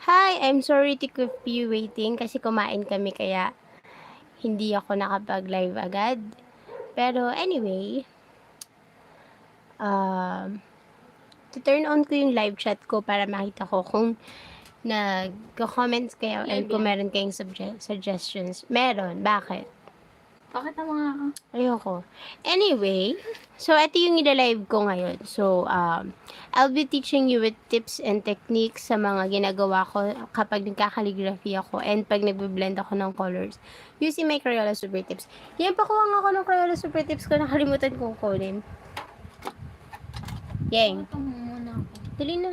Hi, I'm sorry to keep you waiting kasi kumain kami kaya hindi ako nakapag-live agad. Pero anyway, um, turn on ko yung live chat ko para makita ko kung nagko-comments kayo and Live kung yan. meron kayong suggestions. Meron. Bakit? Pakita mo nga ako. Ayoko. Anyway, so ito yung ila-live ko ngayon. So, I'll be teaching you with tips and techniques sa mga ginagawa ko kapag nagka-calligraphy ako and pag nagbe-blend ako ng colors using my Crayola Super Tips. Yan, pakuha nga ako ng Crayola Super Tips ko. Nakalimutan kong kunin. Yang. Pakita mo muna ako. Dali na.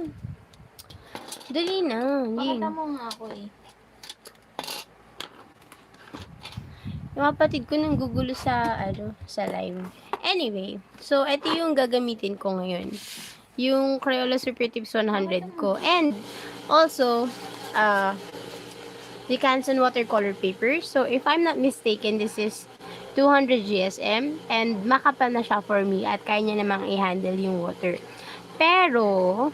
Dali na. Pakita Yang. mo nga ako eh. Yung kapatid ko nang gugulo sa live. Anyway, so ito yung gagamitin ko ngayon. Yung Crayola Super Tips 100 ko. And also, the Canson watercolor paper. So, if I'm not mistaken, this is 200 GSM and makapal na siya for me at kaya niya namang i-handle yung water. Pero,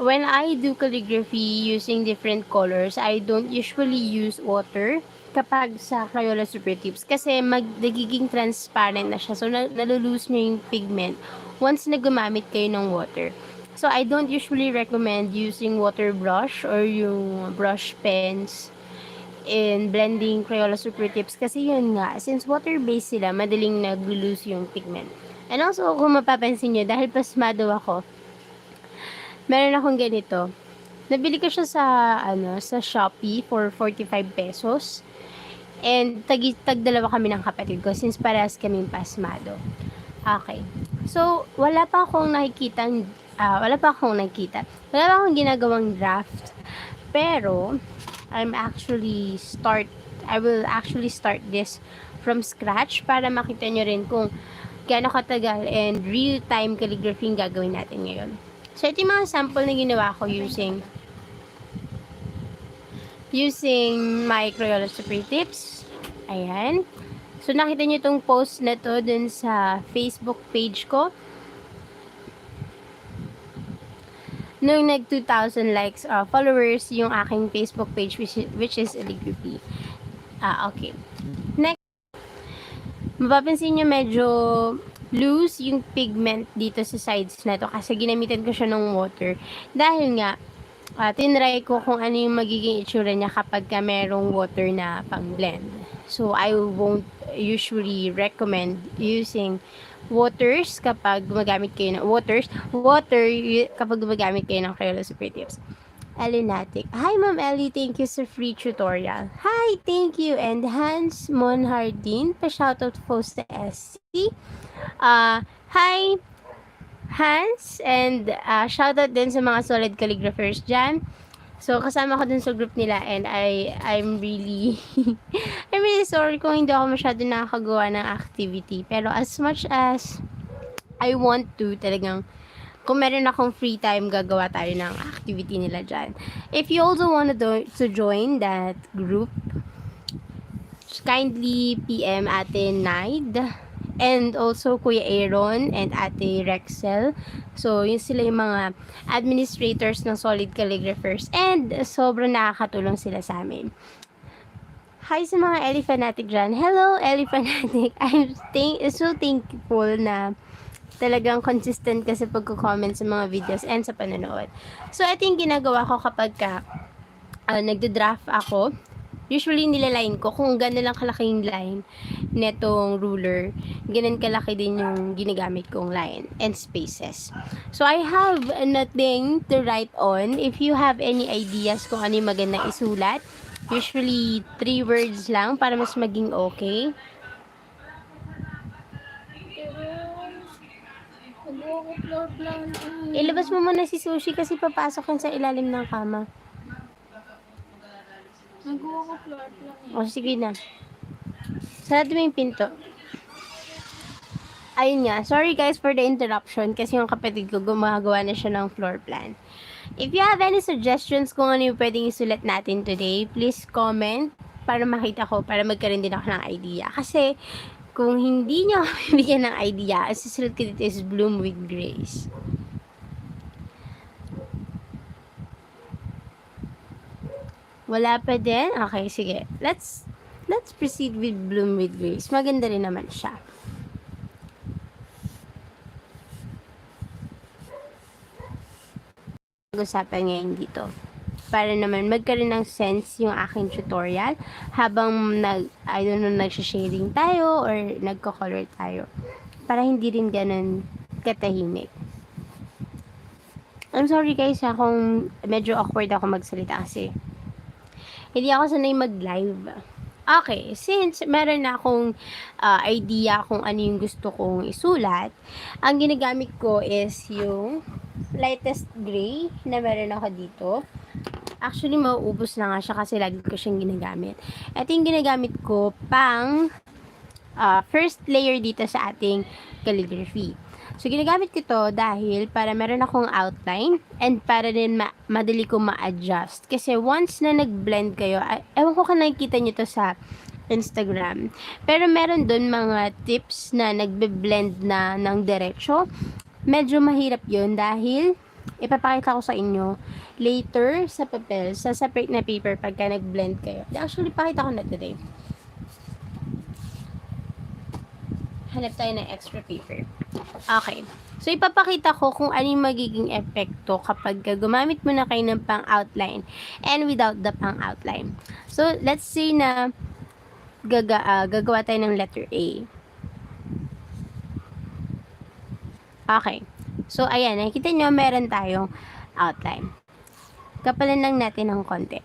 when I do calligraphy using different colors, I don't usually use water kapag sa Crayola Super Tips kasi nagiging transparent na siya. So, nalulose niya yung pigment once na gumamit kayo ng water. So, I don't usually recommend using water brush or yung brush pens in blending Crayola Super Tips kasi yun nga, since water-based sila, madaling nag-lose yung pigment. And also, kung mapapansin nyo, dahil pasmado ako, meron akong ganito. Nabili ko siya sa Shopee for 45 pesos. And tag-dalawa kami ng kapatid ko since parehas kaming pasmado. Okay. So, wala pa akong nakita. Wala pa akong ginagawang draft. Pero, I will actually start this from scratch para makita nyo rin kung gaano katagal and real-time calligraphy yung gagawin natin ngayon. So, ito yung mga sample na ginawa ko using my Crayola Super Tips. Ayan. So, nakita nyo itong post na to dun sa Facebook page ko. Nung nag 2,000 likes followers yung aking Facebook page which is calligraphy. Okay. Next, mapapansin nyo medyo loose yung pigment dito sa sides na to kasi ginamitan ko siya ng water. Dahil nga, tinry ko kung ano yung magiging itsura niya kapag ka merong water na pang blend. So, I won't usually recommend using waters kapag gumagamit kayo ng kapag gumagamit kayo ng Crayola Super Tips. Elinatic. Hi, Ma'am Ellie. Thank you sa free tutorial. Hi, thank you. And Hans Monhardin, pa-shoutout po sa SC. Hi, Hans, and shoutout din sa mga solid calligraphers dyan. So, kasama ko dun sa group nila and I'm really I'm really sorry kung hindi ako masyado nakakagawa ng activity. Pero as much as I want to, talagang kung meron akong free time, gagawa tayo ng activity nila dyan. If you also want to join that group, kindly PM Ate Naid and also Kuya Aaron and Ate Rexel. So, yun sila yung mga administrators ng Solid Calligraphers and sobrang nakakatulong sila sa amin. Hi sa mga Ellie fanatic dyan. Hello, Ellie fanatic. I'm so thankful na talagang consistent ka sa pagko-comment sa mga videos and sa panonood. So, ito yung ginagawa ko kapag nagdo-draft ako. Usually, nilaline ko kung gano'n lang kalaking line netong ruler, ganun kalaki din yung ginagamit kong line and spaces. So, I have nothing to write on. If you have any ideas kung ano yung magandang isulat, usually 3 words lang para mas maging okay. Ilabas mo muna si Sushi kasi papasok yun sa ilalim ng kama. Nagawa ko floor plan eh. O, sige na. Sarado mo yung pinto. Ayun nga. Sorry guys for the interruption kasi yung kapatid ko gumagawa na siya ng floor plan. If you have any suggestions kung ano yung pwedeng isulat natin today, please comment para makita ko, para magkaroon din ako ng idea. Kasi kung hindi nyo ako bibigyan ng idea, ang susulat ko dito is Bloom with Grace. Wala pa din? Okay, sige. Let's proceed with Bloom with Grace. Maganda rin naman siya. Pag-usapan ngayon dito. Para naman magkaroon ng sense yung aking tutorial habang I don't know, nagsha-shading tayo or nagko-color tayo. Para hindi rin ganun katahimik. I'm sorry guys kung medyo awkward ako magsalita kasi hindi ako sanay mag-live. Okay, since meron na akong idea kung ano yung gusto kong isulat, ang ginagamit ko is yung lightest gray na meron ako dito. Actually, mauubos na nga siya kasi lagi ko siyang ginagamit. Ito yung ginagamit ko pang first layer dito sa ating calligraphy. So, ginagamit ko to dahil para meron akong outline and para din madali ko ma-adjust. Kasi once na nag-blend kayo, ewan ko kung nakikita nyo to sa Instagram. Pero meron dun mga tips na nagbe-blend na ng diretso. Medyo mahirap yun dahil ipapakita ko sa inyo later sa papel, sa separate na paper pagka nag-blend kayo. Actually, pakita ko na today. Hanap tayo ng extra paper. Okay. So, ipapakita ko kung ano yung magiging epekto kapag gumamit mo na kayo ng pang-outline and without the pang-outline. So, let's say na gagawa tayo ng letter A. Okay. So, ayan. Nakikita nyo, meron tayong outline. Kapalan lang natin ng konti.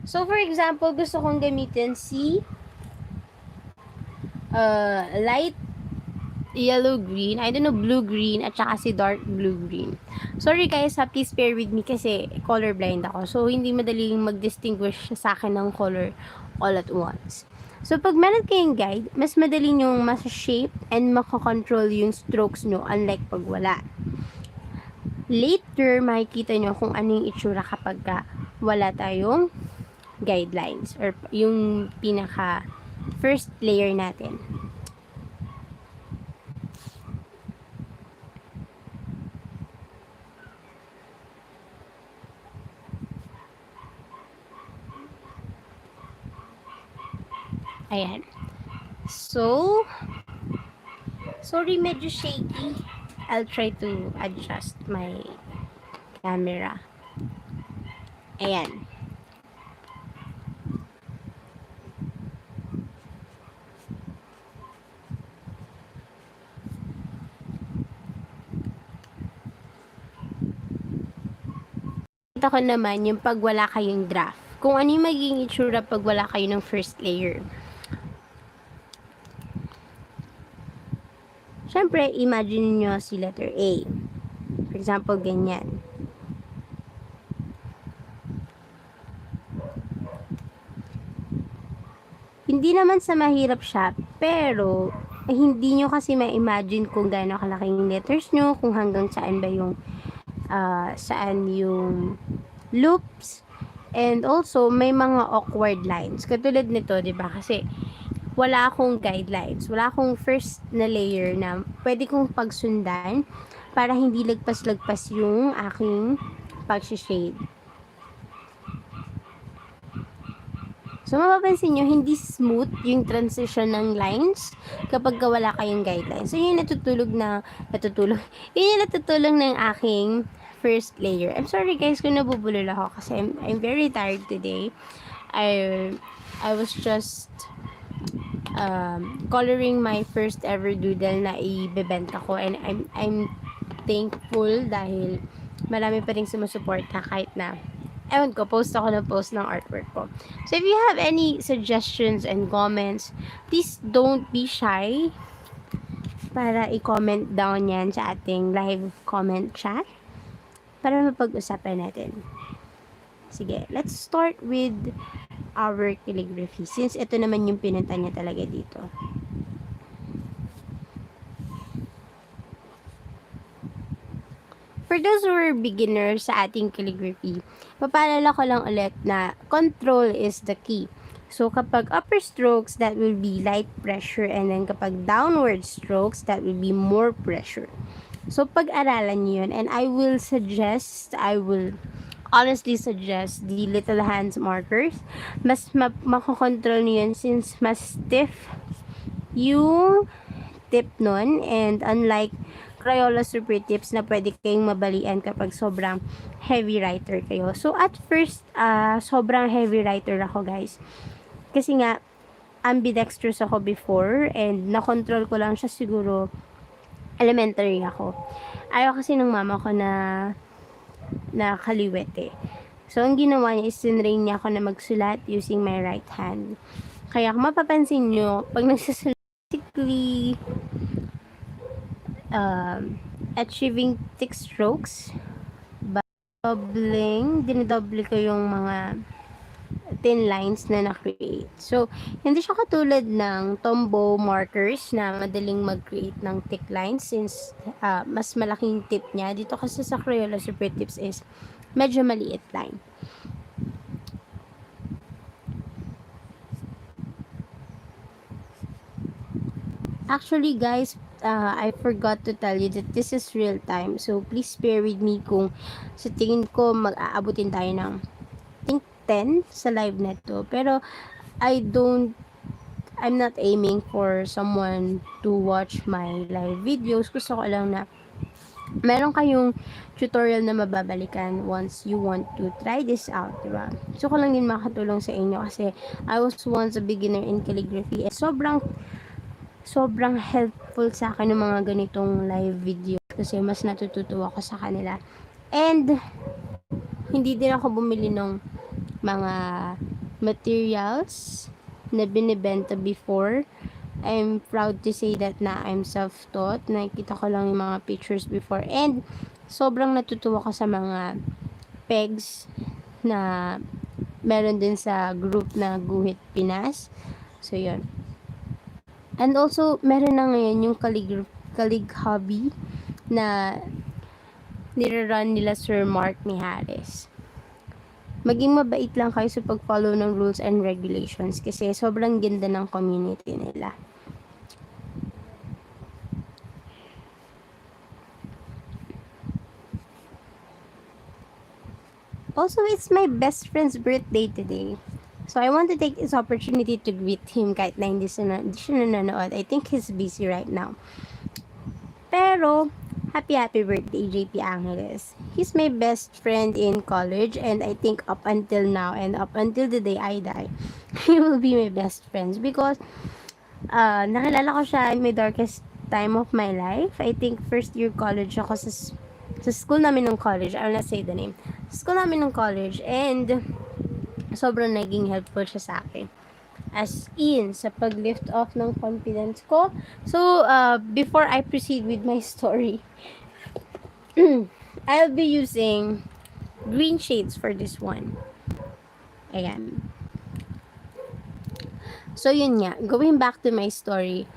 So, for example, gusto kong gamitin si light yellow-green, I don't know, blue-green, at saka si dark blue-green. Sorry guys, please bear with me kasi colorblind ako. So, hindi madaling mag-distinguish sa akin ng color all at once. So, pag meron kayong guide, mas madali nyong mas-shape and makakontrol yung strokes nyo, unlike pag wala. Later, makikita nyo kung ano yung itsura kapag wala tayong guidelines or yung pinaka first layer natin. Ayan. So, sorry, medyo shaky. I'll try to adjust my camera. Ayan. Ito ko naman yung pag wala kayong draft. Kung ano yung magiging itsura pag wala kayo ng first layer. Siyempre, imagine nyo si letter A. For example, ganyan. Hindi naman sa mahirap siya, pero hindi nyo kasi ma-imagine kung gaano kalaki yung letters nyo, kung hanggang saan ba yung saan yung loops, and also may mga awkward lines. Katulad nito, 'di ba? Kasi wala akong guidelines, wala akong first na layer na pwede kong pagsundan para hindi lagpas-lagpas yung aking pag-shade. So, mapapansin nyo, hindi smooth yung transition ng lines kapag wala kayong guidelines. So, yun yung yun yung natutulong ng aking first layer. I'm sorry guys kung nabubulol ako kasi I'm very tired today. I was just coloring my first ever doodle na ibebenta ko, and I'm thankful dahil marami pa rin sumusuporta kahit na ewan ko, post ako ng post ng artwork ko. So, if you have any suggestions and comments, please don't be shy para i-comment down yan sa ating live comment chat para mapag-usapan natin. Sige, let's start with our calligraphy since ito naman yung pinunta niya talaga dito. For those who are beginners sa ating calligraphy, papaalala ko lang ulit na control is the key. So, kapag upper strokes, that will be light pressure, and then kapag downward strokes, that will be more pressure. So, pag-aralan nyo yun, and I will honestly suggest the little hands markers. Mas makokontrol nyo yan since mas stiff yung tip nun, and unlike Crayola Super Tips na pwede kayong mabalian kapag sobrang heavy writer kayo. So at first, sobrang heavy writer ako, guys. Kasi nga, ambidextrous ako before, and nakontrol ko lang siya siguro elementary ako. Ayaw kasi ng mama ko na kaliwete. So, ang ginawa niya is sinrain niya ako na magsulat using my right hand. Kaya kung mapapansin nyo, pag nagsusulat, basically, achieving thick strokes, dinidoble ko yung mga thin lines na na-create. So, hindi siya katulad ng Tombow markers na madaling mag-create ng thick lines since mas malaking tip niya. Dito kasi sa Crayola Super Tips is medyo maliit line. Actually, guys, I forgot to tell you that this is real time. So, please bear with me kung sa tingin ko mag-aabutin tayo ng I think 10 sa live na to. Pero, I'm not aiming for someone to watch my live videos. Gusto ko lang na meron kayong tutorial na mababalikan once you want to try this out, diba? Gusto ko lang din makatulong sa inyo kasi I was once a beginner in calligraphy, and sobrang helpful sa akin ng mga ganitong live video kasi mas natututo ako sa kanila. And hindi din ako bumili ng mga materials na binibenta before. I'm proud to say that na I'm self-taught. Nakikita ko lang yung mga pictures before. And sobrang natutuwa ko sa mga pegs na meron din sa group na Guhit Pinas. So, yun. And also, meron na ngayon yung Calig Hobby na nirarun nila Sir Mark Mijares. Maging mabait lang kayo sa pag-follow ng rules and regulations kasi sobrang ganda ng community nila. Also, it's my best friend's birthday today. So, I want to take this opportunity to greet him kahit na hindi siya nanonood. I think he's busy right now. Pero, happy birthday, JP Angeles. He's my best friend in college, and I think up until now and up until the day I die, he will be my best friend because nakilala ko siya in my darkest time of my life. I think first year college ako sa school namin ng college. I'll not say the name. School namin ng college, and sobrang naging helpful siya sa akin. As in, sa pag-lift off ng confidence ko. So, before I proceed with my story, I'll be using green shades for this one. Ayan. So, yun nga. Going back to my story,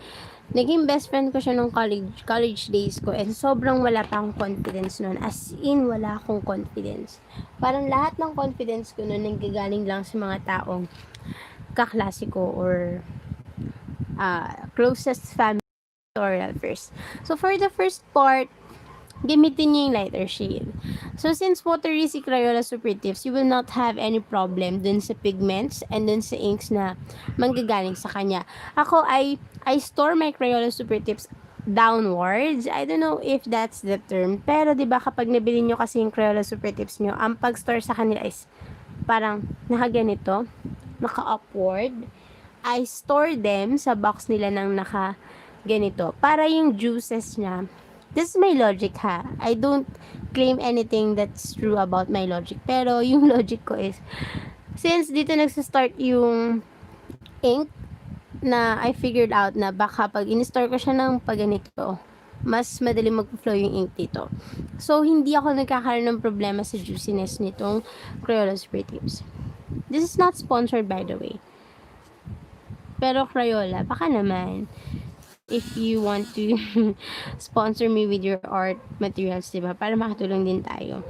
naging best friend ko siya nung college days ko, and sobrang wala pa akong confidence nun. As in, wala akong confidence. Parang lahat ng confidence ko nun nanggagaling lang sa mga taong kaklase ko or closest family tutorial first. So, for the first part, gamitin niyo yung lighter shade. So, since watery si Crayola Super Tips, you will not have any problem dun sa pigments and dun sa inks na manggagaling sa kanya. Ako, I store my Crayola Super Tips downwards. I don't know if that's the term. Pero, di ba kapag nabili nyo kasi yung Crayola Super Tips nyo, ang pag-store sa kanila is parang nakaganito, naka-upward. I store them sa box nila ng naka-ganito. Para yung juices niya, this is my logic ha. I don't claim anything that's true about my logic. Pero yung logic ko is, since dito nagsistart yung ink, na I figured out na baka pag in-store ko siya ng paganito, mas madali mag-flow yung ink dito. So, hindi ako nagkakaroon ng problema sa juiciness nitong Crayola Super Tips. This is not sponsored, by the way. Pero Crayola, baka naman, if you want to sponsor me with your art materials, diba? Para makatulong din tayo.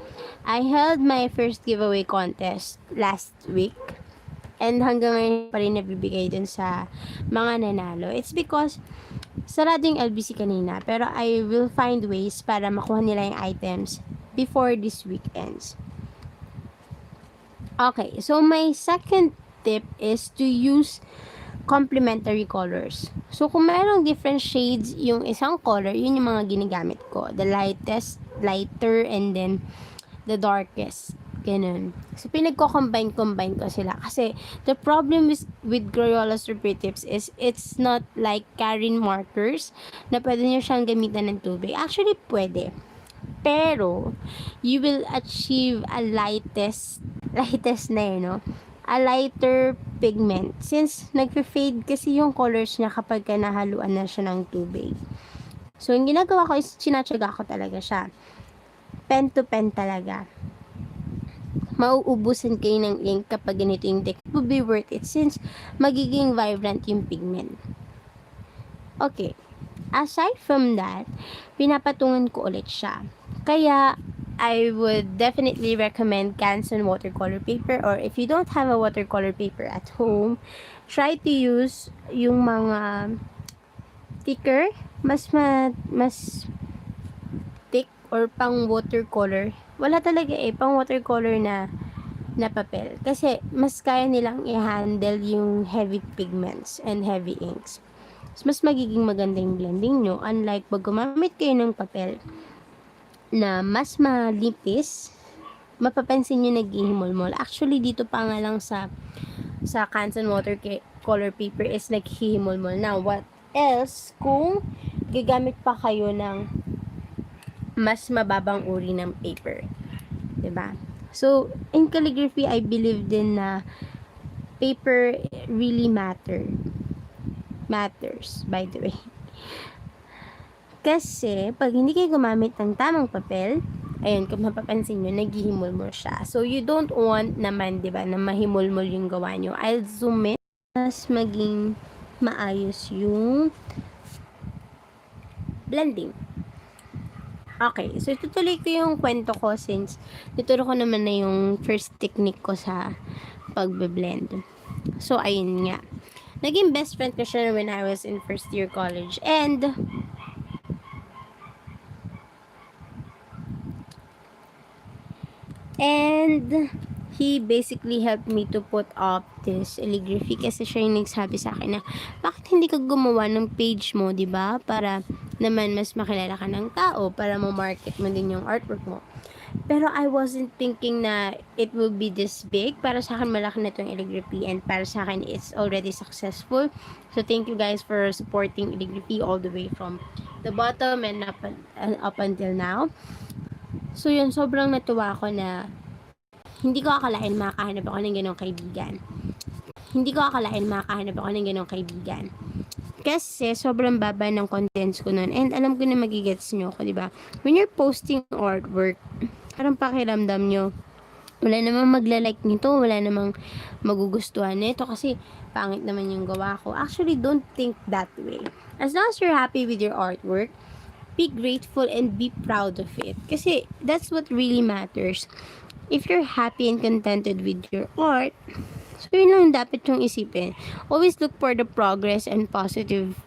I held my first giveaway contest last week. And hanggang ngayon pa rin nabibigay dun sa mga nanalo. It's because sarado yung LBC kanina. Pero I will find ways para makuha nila yung items before this week ends. Okay, so my second tip is to use complementary colors. So, kung mayroong different shades yung isang color, yun yung mga ginagamit ko. The lightest, lighter, and then the darkest. Ganun. So, pinagko-combine ko sila. Kasi, the problem with Crayola Super Tips is, it's not like carrying markers na pwede nyo siyang gamitan ng tubig. Actually, pwede. Pero, you will achieve a lightest na yun, no? A lighter pigment. Since, nagpe-fade kasi yung colors niya kapag ka nahaluan na siya ng tubig. So, yung ginagawa ko is, sinatsaga ko talaga siya. Pen to pen talaga. Mauubusan kayo ng ink kapag ganito yung deck. It will be worth it since magiging vibrant yung pigment. Okay. Aside from that, pinapatungan ko ulit siya. Kaya, I would definitely recommend Canson watercolor paper, or if you don't have a watercolor paper at home, try to use yung mga thicker, mas thick or pang watercolor. Wala talaga pang watercolor na papel. Kasi, mas kaya nilang i-handle yung heavy pigments and heavy inks. Mas magiging maganda yung blending nyo. Unlike, pag gumamit kayo ng papel na mas malipis, mapapansin nyo naghihimol-mol. Actually, dito pa nga lang sa Canson watercolor paper is naghihimol-mol. Now, what else kung gagamit pa kayo ng mas mababang uri ng paper? 'Di ba? So, in calligraphy, I believe din na paper really matters, by the way. Kasi, pag hindi kayo gumamit ng tamang papel, ayun, kung mapapansin nyo, naghihimulmul siya. So, you don't want naman, di ba, na mahimulmul yung gawa nyo. I'll zoom in, mas maging maayos yung blending. Okay, so itutuloy ko yung kwento ko since tuturo ko naman na yung first technique ko sa pagbe-blend. So, ayun nga. Naging best friend ko siya when I was in first year college. And he basically helped me to put up this calligraphy kasi siya yung nagsabi sa akin na bakit hindi ka gumawa ng page mo, 'di ba? Para naman mas makilala ka ng tao, para mo market mo din yung artwork mo. Pero I wasn't thinking na it will be this big. Para sa akin, malaki na itong calligraphy, and para sa akin, it's already successful. So, thank you guys for supporting calligraphy all the way from the bottom and up until now. So, yun, sobrang natuwa ako na hindi ko akalain makakahanap ako ng ganong kaibigan. Kasi sobrang baba ng contents ko nun. And alam ko na magigets nyo ako, diba? When you're posting artwork, parang pakiramdam nyo, wala namang magla-like nito, wala namang magugustuhan nito kasi pangit naman yung gawa ko. Actually, don't think that way. As long as you're happy with your artwork, be grateful and be proud of it. Kasi that's what really matters. If you're happy and contented with your art, so yun lang dapat yung isipin. Always look for the progress and positive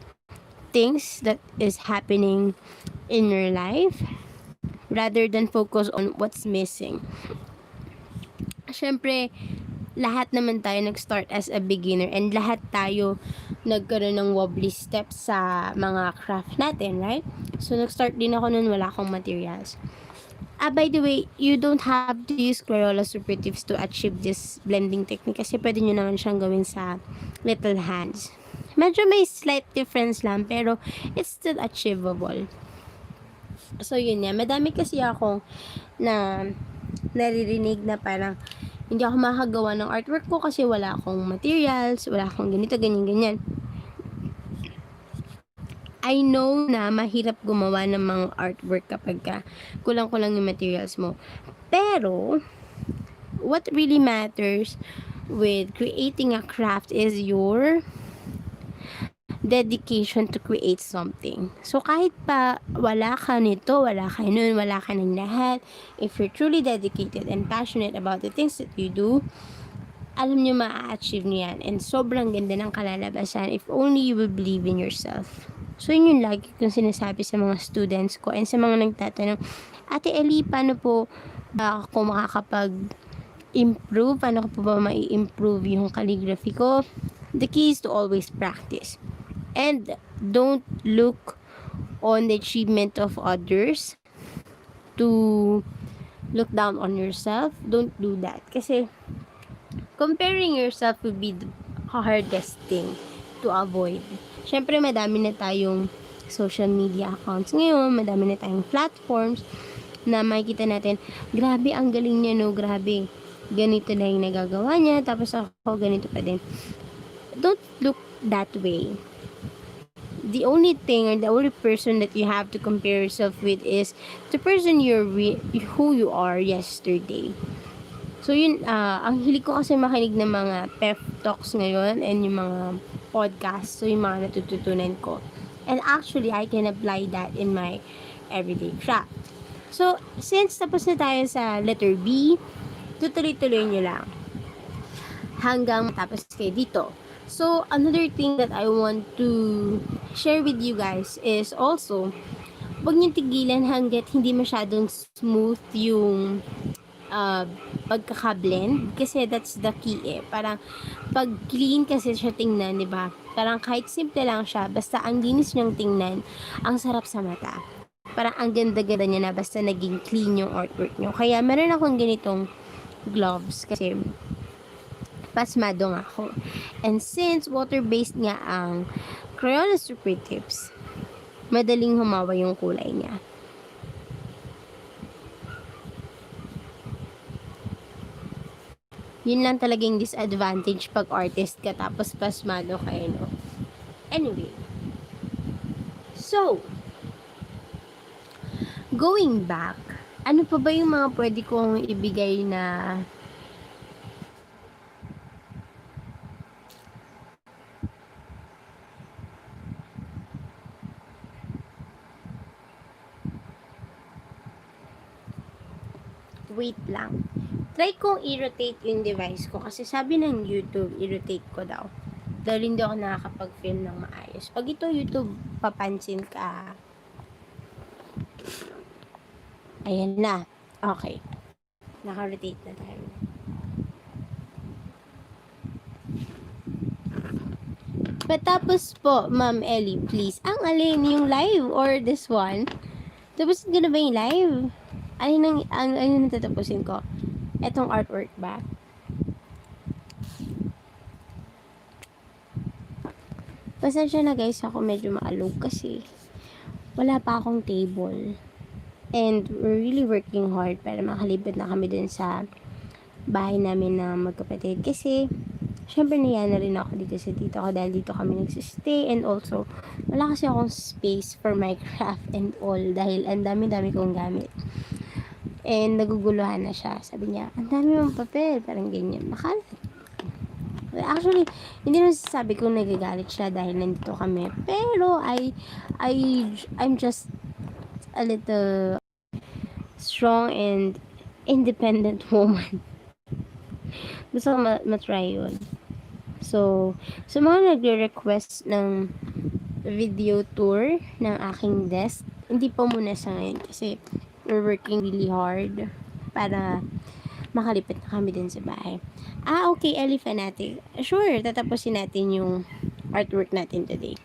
things that is happening in your life rather than focus on what's missing. Siyempre, lahat naman tayo nag-start as a beginner and lahat tayo nagkaroon ng wobbly steps sa mga craft natin, right? So, nag-start din ako nun, wala akong materials. By the way, you don't have to use Crayola Super Tips to achieve this blending technique kasi pwede nyo naman siyang gawin sa little hands. Medyo may slight difference lang, pero it's still achievable. So, yun nga. Madami kasi akong na naririnig na parang hindi ako makagawa ng artwork ko kasi wala akong materials, wala akong ganito, ganyan. I know na mahirap gumawa ng mga artwork kapag kulang-kulang yung materials mo. Pero, what really matters with creating a craft is your dedication to create something. So, kahit pa wala ka nito, wala ka nun, wala ka ng lahat, if you're truly dedicated and passionate about the things that you do, alam nyo ma-achieve nyo yan. And sobrang ganda ng kalalabasan if only you will believe in yourself. So, yun yung lagi kong sinasabi sa mga students ko and sa mga nagtatanong, Ate Eli, paano po ba ako makakapag improve, paano ko pa ba mai-improve yung calligraphy ko? The key is to always practice. And don't look on the achievement of others to look down on yourself. Don't do that. Kasi comparing yourself will be the hardest thing to avoid. Syempre, madami na tayong social media accounts ngayon, madami na tayong platforms na makikita natin, grabe, ang galing niya, no, grabe. Ganito na yung nagagawa niya, tapos ako, ganito pa din. Don't look that way. The only thing or the only person that you have to compare yourself with is the person who you are yesterday. So yun, ang hilig ko kasi makinig ng mga pep talks ngayon and yung mga podcast. So yung mga natututunan ko. And actually, I can apply that in my everyday craft. So, since tapos na tayo sa letter B, tutuloy-tuloy nyo lang hanggang matapos kayo dito. So, another thing that I want to share with you guys is also, huwag nyo tigilan hanggat hindi masyadong smooth yung pagkakablend, kasi that's the key eh. Parang pag clean kasi siya tingnan, di ba? Parang kahit simple lang siya, basta ang linis niyang tingnan, ang sarap sa mata. Parang ang ganda-ganda niya na basta naging clean yung artwork niyo. Kaya meron akong ganitong gloves kasi pasmado nga ako. And since water-based nga ang crayon super tips, madaling humawa yung kulay niya. Yun lang talagang disadvantage pag artist ka tapos pasmado ka, no? Anyway. So, going back, ano pa ba yung mga pwede kong ibigay na wait lang. Try kong i-rotate yung device ko kasi sabi ng YouTube, i-rotate ko daw. Dahil hindi ako nakakapag-film ng maayos. Pag ito YouTube, papansin ka. Ayan na. Okay. Naka-rotate na tayo. Patapos po, Ma'am Ellie, please. Ang alin, yung live or this one? Tapos ko na ba yung live? Ayun ang tatapusin ko. Etong artwork ba? Pasensya na guys, ako medyo maalog kasi wala pa akong table. And we're really working hard para makalibot na kami dun sa bahay namin na magkapatid. Kasi, syempre nayan na rin ako dito sa tito ko dahil dito kami nagsistay. And also, wala kasi akong space for my craft and all dahil ang dami-dami kong gamit. And naguguluhan na siya. Sabi niya, ang dami mong papel. Parang ganyan. Makalat. Actually, hindi naman sasabi kong nagagalit siya dahil nandito kami. Pero, I'm just a little strong and independent woman. Gusto ko matry yun. So, sa mga nagre-request ng video tour ng aking desk, hindi pa muna sa ngayon kasi we're working really hard para makalipit na kami din sa bahay. Okay, Ellie Fanatic. Sure, tatapusin natin yung artwork natin today.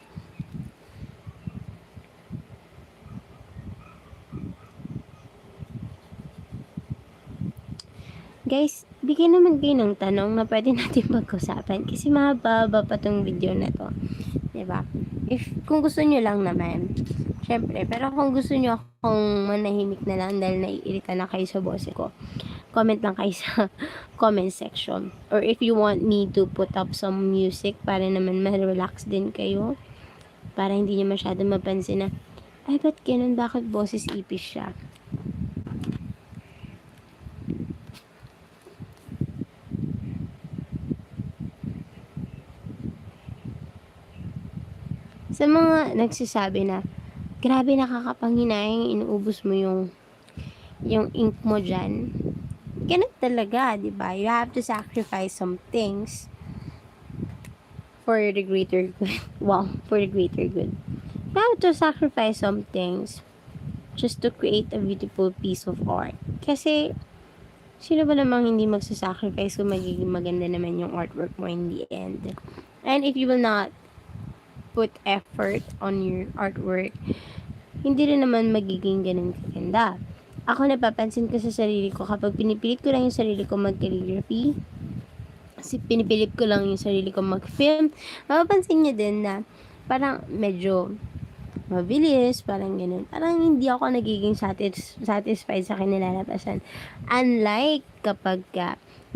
Guys, bigyan naman kayo ng tanong na pwede natin pag-usapan kasi mahaba pa tong video na to. Diba? Kung gusto nyo lang naman, syempre, pero kung gusto nyo akong manahimik na lang dahil naiirita na kayo sa boses ko, comment lang kayo sa comment section. Or if you want me to put up some music para naman ma-relax din kayo, para hindi nyo masyado mapansin na, ay, ba't ganun? Bakit boses ipis siya? Sa mga nagsasabi na, grabe, nakakapanghinayang, inuubos mo yung ink mo dyan. Ganun talaga, di ba? You have to sacrifice some things for the greater good. Wow, for the greater good. You have to sacrifice some things just to create a beautiful piece of art. Kasi, Sino ba namang hindi magsasacrifice kung magiging maganda naman yung artwork mo in the end? And if you will not put effort on your artwork, hindi rin naman magiging ganun kaganda. Ako napapansin ko sa sarili ko kapag pinipilit ko lang yung sarili ko mag-calligraphy, kasi pinipilit ko lang yung sarili ko mag-film, mapapansin niyo din na parang medyo mabilis, parang ganun. Parang hindi ako nagiging satisfied sa kinilalabasan. Unlike kapag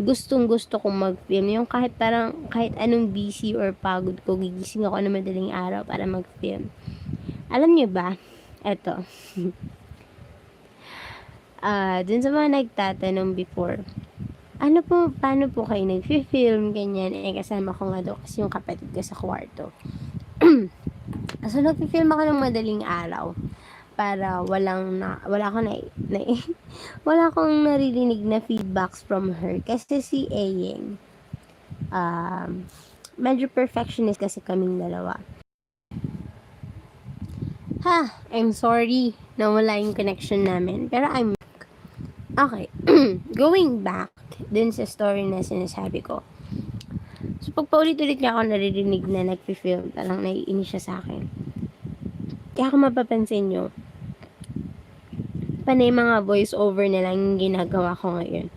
gustong gusto kong mag-film, yung kahit anong busy or pagod ko, gigising ako na madaling araw para mag-film. Alam niyo ba, eto, dun sa mga nagtatanong before, paano po kayo nag-film, ganyan, kasama ko nga daw kasi yung kapatid ko sa kwarto. So, nag-film ako ng madaling araw para wala wala akong naririnig na feedbacks from her. Kasi si Ayeng, medyo perfectionist kasi kaming dalawa. I'm sorry na wala yung connection namin. Pero okay. Going back dun sa story na sinasabi ko. So, pag paulit-ulit niya ako naririnig na nag-film, parang naiinis siya sa akin. Kaya kung mapapansin nyo, panay mga voice over na lang yung ginagawa ko ngayon.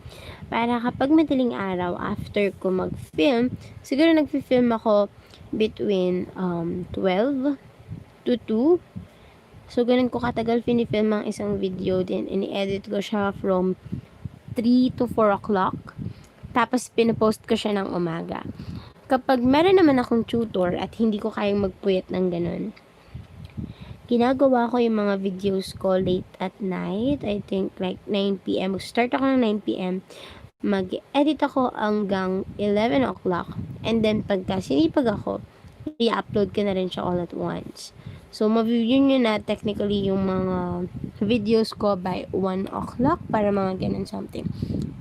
Para kapag madaling araw, after ko mag-film, siguro nag-film ako between 12 to 2. So, ganun ko katagal pinifilm ang isang video. Then, ini-edit ko siya from 3 to 4 o'clock. Tapos, pinapost ko siya ng umaga. Kapag meron naman akong tutor at hindi ko kayang magpuyat ng ganun, ginagawa ko yung mga videos ko late at night. I think like 9 p.m. Start ako ng 9 p.m. Mag-edit ako hanggang 11 o'clock. And then, pagka sinipag ako, i-upload ko na rin siya all at once. So, ma-view nyo na technically yung mga videos ko by 1 o'clock para mga ganun something.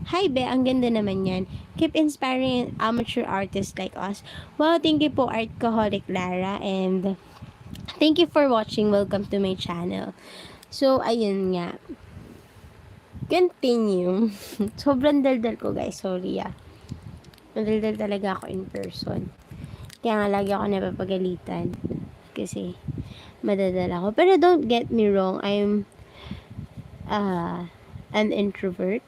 Hi, Be. Ang ganda naman yan. Keep inspiring amateur artists like us. Wow, thank you po, Artcoholic Lara. And thank you for watching. Welcome to my channel. So, ayun nga. Continue. Sobrang daldal ko, guys. Sorry, Madaldal talaga ako in person. Kaya nga lagi ako napapagalitan. Kasi, madadala ako. Pero don't get me wrong, I'm an introvert.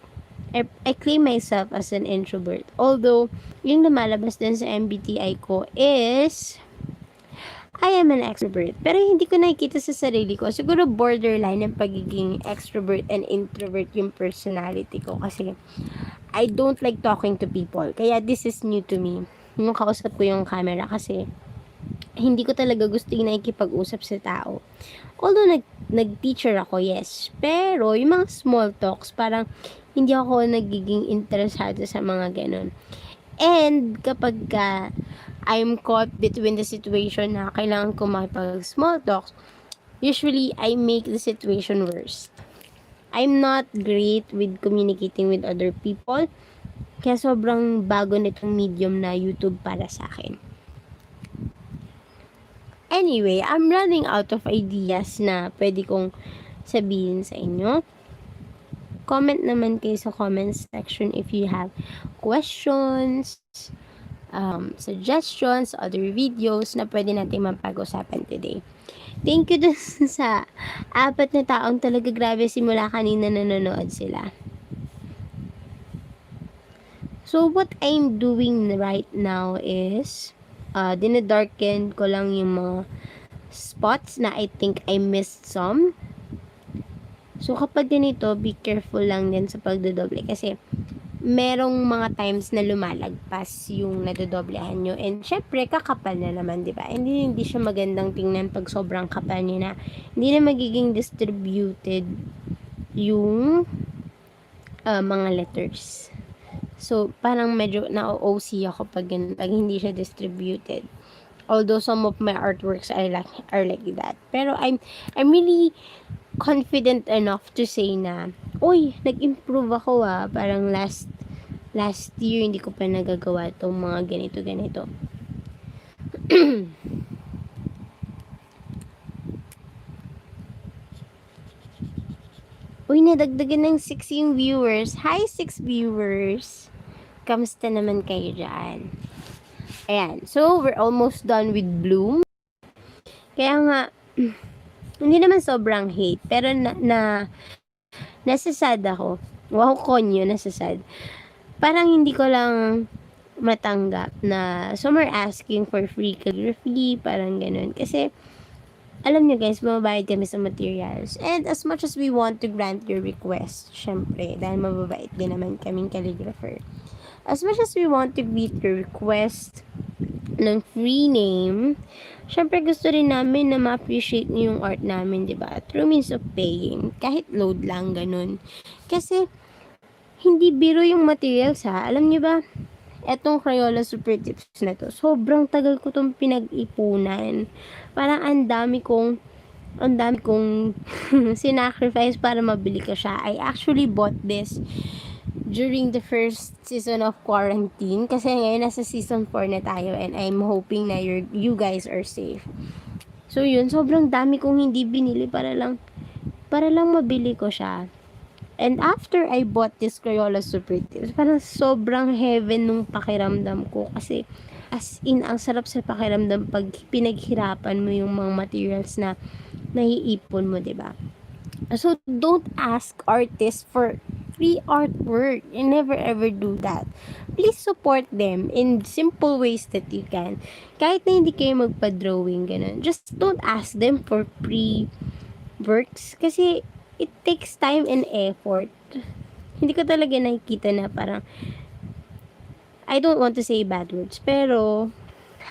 I claim myself as an introvert. Although, yung lumalabas din sa MBTI ko is I am an extrovert. Pero hindi ko nakikita sa sarili ko. Siguro borderline ng pagiging extrovert and introvert yung personality ko. Kasi I don't like talking to people. Kaya this is new to me. Nung kausap ko yung camera kasi hindi ko talaga gusto yung nakikipag-usap sa tao. Although nag-teacher ako, yes. Pero yung mga small talks, parang hindi ako nagiging interesado sa mga ganun. And kapag I'm caught between the situation na kailangan ko makipag small talks, usually I make the situation worse. I'm not great with communicating with other people. Kaya sobrang bago nitong medium na YouTube para sa akin. Anyway, I'm running out of ideas na pwede kong sabihin sa inyo. Comment naman kayo sa comment section if you have questions, suggestions, other videos na pwede natin mapag-usapan today. Thank you dun sa 4 na taong talaga grabe simula kanina nanonood sila. So, what I'm doing right now is dinadarken ko lang yung mga spots na I think I missed some. So, kapag ganito, be careful lang din sa pagdodoble kasi merong mga times na lumalagpas yung nadodoblehan nyo. And syempre, kakapal na naman, di ba? Hindi siya magandang tingnan pag sobrang kapal nyo na. Hindi na magiging distributed yung mga letters. So, parang medyo na-OC ako pag hindi siya distributed. Although some of my artworks are like that. Pero I'm really confident enough to say na, uy, nag-improve ako Parang last year, hindi ko pa nagagawa itong mga ganito. Uy, nadagdagan ng 6 yung viewers. Hi, 6 viewers. Kamusta naman kayo dyan? Ayan. So, we're almost done with Bloom. Kaya nga, hindi naman sobrang hate. Pero nasasad ako. Wow, konyo, nasasad. Parang hindi ko lang matanggap na some are asking for free calligraphy, parang ganun. Kasi, alam nyo guys, mababayad kami sa materials. And as much as we want to grant your request, syempre, dahil mababait din naman kaming calligrapher. As much as we want to meet your request ng free name, syempre gusto rin namin na ma-appreciate niyo yung art namin, di ba? Through means of paying. Kahit load lang, ganun. Kasi, hindi biro yung materials ha. Alam niyo ba, etong Crayola Super Tips na to, sobrang tagal ko tong pinag-ipunan. Parang ang dami kong sinacrifice para mabili ko siya. I actually bought this during the first season of quarantine kasi ngayon nasa season 4 na tayo and I'm hoping na you guys are safe. So yun, sobrang dami kong hindi binili para lang mabili ko siya. And after I bought this Crayola Super Tips, parang sobrang heaven nung pakiramdam ko kasi as in, ang sarap sa pakiramdam pag pinaghirapan mo yung mga materials na naiipon mo, 'di ba? So don't ask artists for free artwork. You never ever do that. Please support them in simple ways that you can. Kahit na hindi kayo magpa-drawing, ganun. Just don't ask them for free works kasi it takes time and effort. Hindi ko talaga nakikita na parang I don't want to say bad words, pero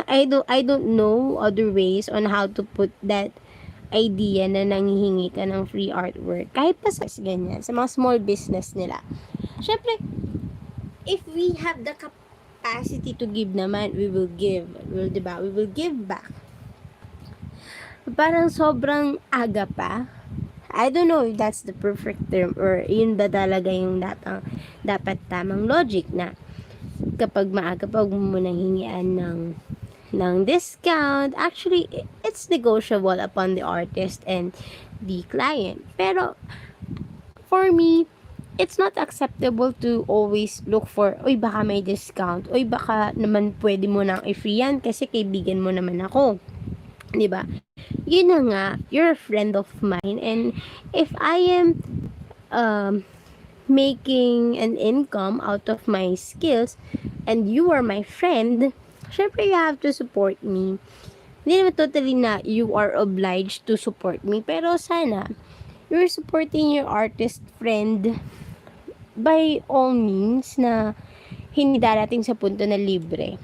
I don't know other ways on how to put that idea na nanghihingi ka ng free artwork. Kahit pa sa ganyan, sa mga small business nila. Syempre, if we have the capacity to give naman, we will give. Diba? We will give back. Parang sobrang aga pa. I don't know if that's the perfect term or yun ba talaga yung dapat tamang logic na kapag maaga pa huwag mo nang hingian ng discount. Actually, it's negotiable upon the artist and the client. Pero, for me, it's not acceptable to always look for, uy, baka may discount. Uy, baka naman pwede mo nang i-free yan kasi kaibigan mo naman ako. Diba? Yun na nga, you're a friend of mine and if I am making an income out of my skills and you are my friend, syempre you have to support me. Hindi naman totally na you are obliged to support me, pero sana you're supporting your artist friend by all means na hindi darating sa punto na libre.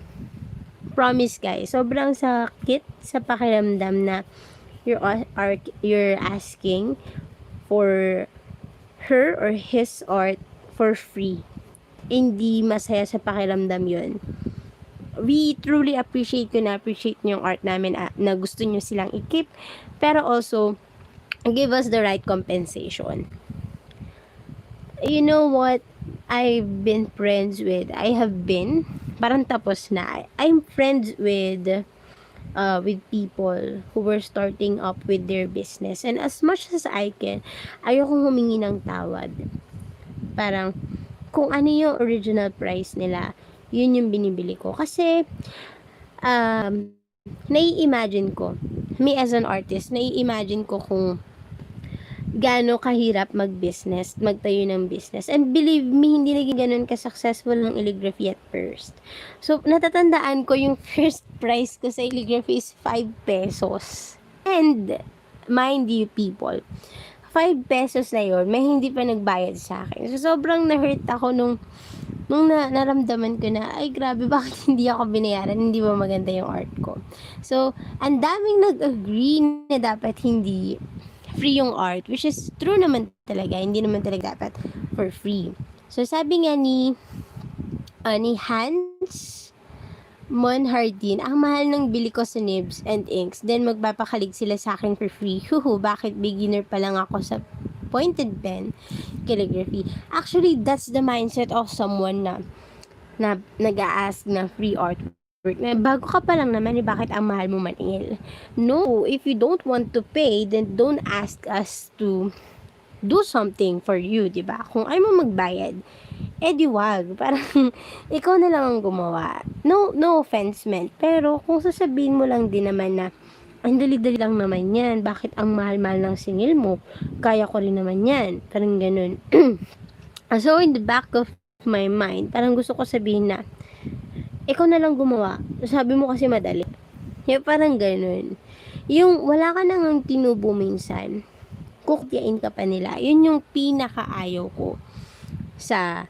Promise guys, sobrang sakit sa pakiramdam na you're asking for her or his art for free. Hindi masaya sa pakiramdam yun. We truly appreciate nyo yung art namin na gusto nyo silang i-keep, pero also give us the right compensation. You know what? I've been friends with, parang tapos na. I'm friends with people who were starting up with their business. And as much as I can, ayokong humingi ng tawad. Parang, kung ano yung original price nila, yun yung binibili ko. Kasi, nai-imagine ko, me as an artist, nai-imagine ko kung gaano kahirap magtayo ng business. And believe me, hindi naging ganun ka-successful ng calligraphy at first. So, natatandaan ko yung first price ko sa calligraphy is 5 pesos. And, mind you people, 5 pesos na yun, may hindi pa nagbayad sa akin. So, sobrang na-hurt ako nung naramdaman ko na, ay grabe, bakit hindi ako binayaran? Hindi ba maganda yung art ko? So, ang daming nag-agree na dapat hindi free yung art, which is true naman talaga. Hindi naman talaga dapat for free. So, sabi nga ni Hans Monhardin, ang mahal ng bili ko sa nibs and inks, then magpapakalig sila sa akin for free. Huhu, bakit beginner pa lang ako sa pointed pen calligraphy? Actually, that's the mindset of someone na nag-a-ask na free artwork. Bago ka pa lang naman, bakit ang mahal mo maningil? No, if you don't want to pay, then don't ask us to do something for you, di ba? Kung ayaw mo magbayad, di wag. Parang, ikaw na lang ang gumawa. No offense meant. Pero, kung sasabihin mo lang din naman na, ang dali-dali lang naman yan. Bakit ang mahal-mahal ng singil mo? Kaya ko rin naman yan. Parang ganun. So, in the back of my mind, parang gusto ko sabihin na, ikaw na lang gumawa. Sabi mo kasi madali. Yung parang ganun. Yung wala ka nang tinubo minsan, kukutyain ka pa nila. Yun yung pinakaayaw ko sa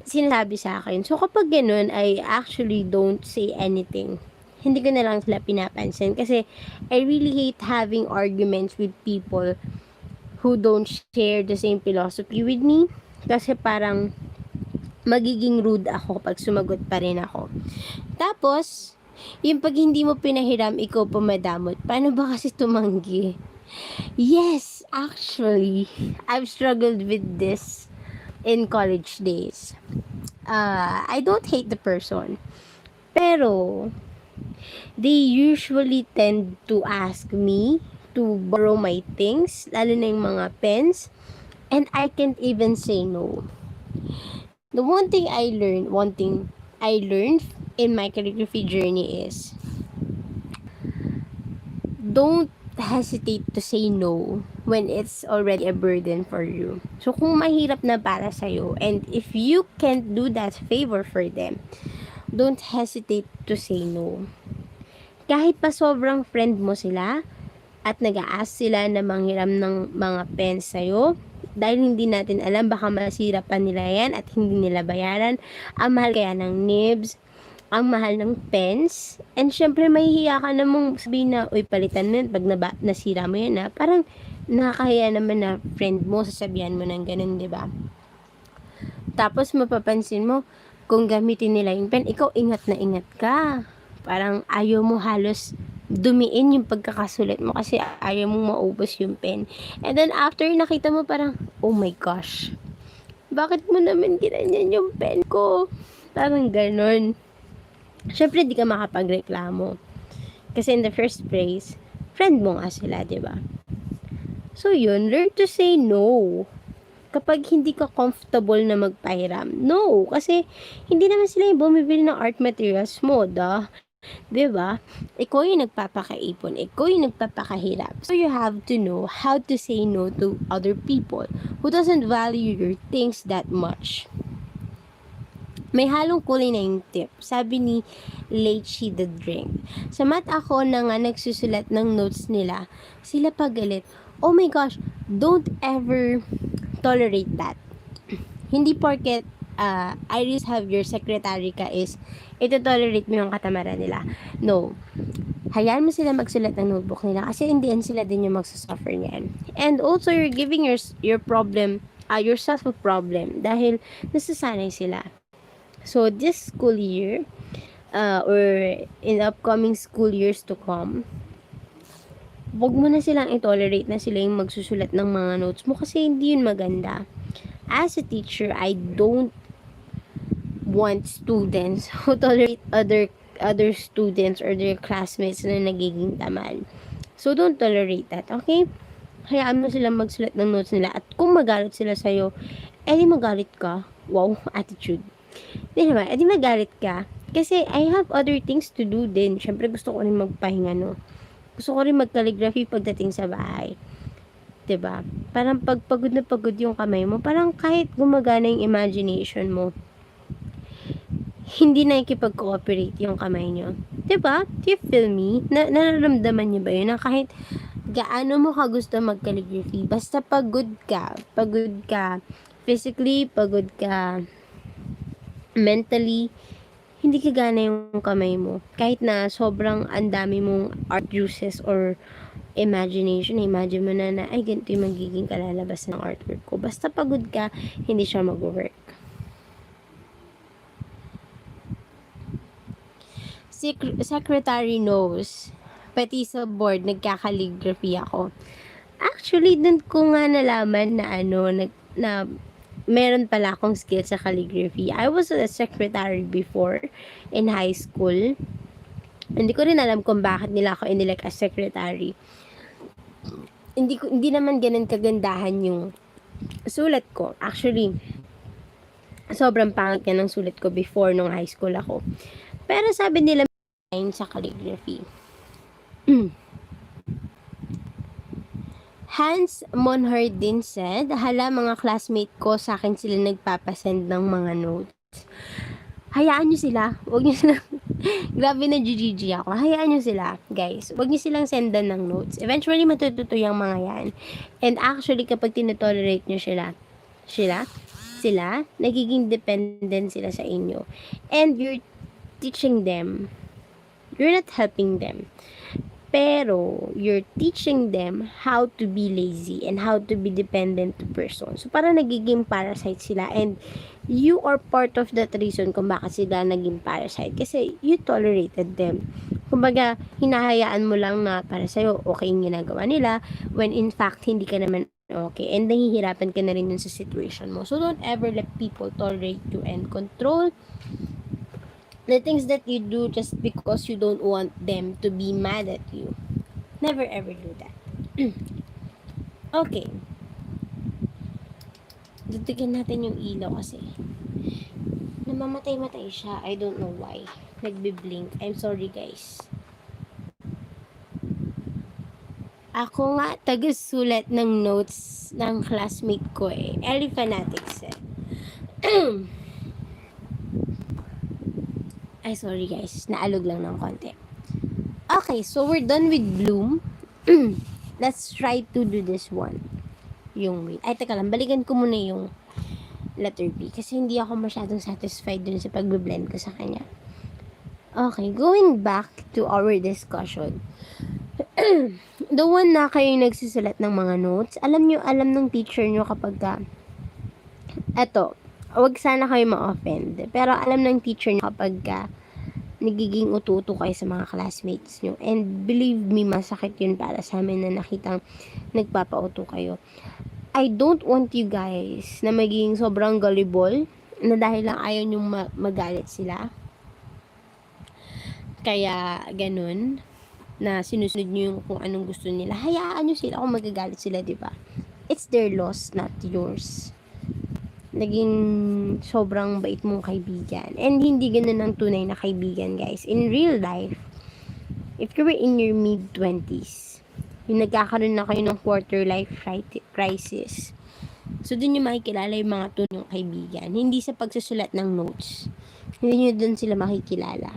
sinasabi sa akin. So, kapag ganun, I actually don't say anything. Hindi ko na lang sila pinapansin. Kasi, I really hate having arguments with people who don't share the same philosophy with me. Kasi parang, magiging rude ako pag sumagot pa rin ako. Tapos, yung pag hindi mo pinahiram, ikaw pumadamot. Paano ba kasi tumanggi? Yes, actually, I've struggled with this in college days. I don't hate the person. Pero, they usually tend to ask me to borrow my things, lalo na yung mga pens, and I can't even say no. The one thing I learned in my calligraphy journey is don't hesitate to say no when it's already a burden for you. So, kung mahirap na para sa'yo, and if you can't do that favor for them, don't hesitate to say no. Kahit pa sobrang friend mo sila, at nag-a-ask sila na manghiram ng mga pens sa'yo, dahil hindi natin alam, baka masira pa nila yan at hindi nila bayaran. Ang mahal kaya ng nibs, ang mahal ng pens, and syempre mahihiya ka namang sabihin na, uy, palitan mo yun pag nasira mo yan, ha? Parang nakakahiya naman na friend mo, sasabihan mo ng ganun, di ba? Tapos mapapansin mo, kung gamitin nila yung pen, ikaw ingat na ingat ka. Parang ayaw mo halos dumiin yung pagkakasulat mo kasi ayaw mong maubos yung pen. And then after nakita mo parang, oh my gosh, bakit mo naman ginanyan yung pen ko? Parang ganon. Syempre di ka makapagreklamo. Kasi in the first place, friend mo nga sila, diba? So yun, learn to say no. Kapag hindi ka comfortable na magpahiram, no. Kasi hindi naman sila yung bumibili ng art materials mo, diba? Ikaw yung nagpapakaipon. Ikaw yung nagpapakahirap. So, you have to know how to say no to other people who doesn't value your things that much. May halong kulay na yung tip. Sabi ni Lechi the Drink. Sa mat ako na nga nagsusulat ng notes nila, sila pagalit. Oh my gosh, don't ever tolerate that. Hindi porket Iris have your secretary ka is ito-tolerate mo yung katamaran nila. No. Hayaan mo sila magsulat ng notebook nila kasi in the end sila din yung magsasuffer niyan. And also, you're giving your problem, yourself a problem dahil nasasanay sila. So, this school year, or in the upcoming school years to come, wag mo na silang i-tolerate na sila yung magsusulat ng mga notes mo kasi hindi yun maganda. As a teacher, I don't want students who tolerate other students or their classmates na nagiging tamad. So, don't tolerate that, okay? Hayaan mo silang magsulat ng notes nila at kung magalit sila sa'yo, di magalit ka. Wow, attitude. Di naman, di magalit ka. Kasi I have other things to do din. Siyempre, gusto ko rin magpahinga, no? Gusto ko rin mag-calligraphy pagdating sa bahay. 'Di ba? Parang pagpagod na pagod yung kamay mo, parang kahit gumagana yung imagination mo, hindi na ikipag-cooperate yung kamay nyo. 'Di ba? Do you feel me? Nararamdaman niyo ba yun? Na kahit gaano mo ka gusto mag-calligraphy, basta pagod ka physically, pagod ka mentally, hindi ka gana yung kamay mo. Kahit na sobrang andami mong art juices or imagination, imagine mo na ay, ganito yung magiging kalalabas ng artwork ko. Basta pagod ka, hindi siya mag-work. Secretary knows, pati sa board, nagkakaligraphy ako. Actually, dun ko nga nalaman na na meron pala akong skill sa calligraphy. I was a secretary before in high school. Hindi ko rin alam kung bakit nila ako inilek as secretary. Hindi naman ganun kagandahan yung sulat ko. Actually, sobrang pangit nga ng sulat ko before nung high school ako. Pero sabi nila sa calligraphy. Hans Monhardin said, hala mga classmate ko sa akin sila nagpapasend ng mga notes. Hayaan nyo sila. Huwag nyo sila. Grabe na GGG ako. Hayaan nyo sila, guys. Huwag nyo silang sendan ng notes. Eventually, matututo yung mga yan. And actually, kapag tinotolerate nyo sila, nagiging dependent sila sa inyo. And you're teaching them. You're not helping them. Pero, you're teaching them how to be lazy and how to be dependent to person. So, parang nagiging parasite sila. And, you are part of that reason kung bakit sila naging parasite. Kasi, you tolerated them. Kumbaga, hinahayaan mo lang na para sa'yo, okay yung ginagawa nila. When in fact, hindi ka naman okay. And, nahihirapan ka na rin yun sa situation mo. So, don't ever let people tolerate you and control the things that you do just because you don't want them to be mad at you. Never ever do that. Okay. Dugtugin natin yung ilaw kasi. Namamatay-matay siya. I don't know why. Nagbi-blink. I'm sorry, guys. Ako nga, taga-sulat ng notes ng classmate ko eh. Ellie Fanatics eh. Ay, sorry guys. Naalog lang ng konti. Okay, so we're done with Bloom. Let's try to do this one. Yung read. Ay, teka lang. Balikan ko muna yung letter B. Kasi hindi ako masyadong satisfied dun sa pag-blend ko sa kanya. Okay, going back to our discussion. The one na kayo nagsusulat ng mga notes, alam ng teacher nyo kapag eto, wag sana kayo ma-offend. Pero alam ng teacher nyo kapag nagiging uto-uto kayo sa mga classmates nyo. And believe me, masakit yun para sa amin na nakitang nagpapauto kayo. I don't want you guys na maging sobrang gullible na dahil lang ayaw nyong magalit sila. Kaya, ganun, na sinusunod nyo yung kung anong gusto nila. Hayaan nyo sila kung magagalit sila, diba? It's their loss, not yours. Naging sobrang bait mong kaibigan. And hindi ganun ang tunay na kaibigan, guys. In real life, if you were in your mid-20s, yung nagkakaroon na kayo ng quarter life crisis, so dun yung makikilala yung mga tunay ng kaibigan. Hindi sa pagsusulat ng notes. Hindi nyo dun sila makikilala.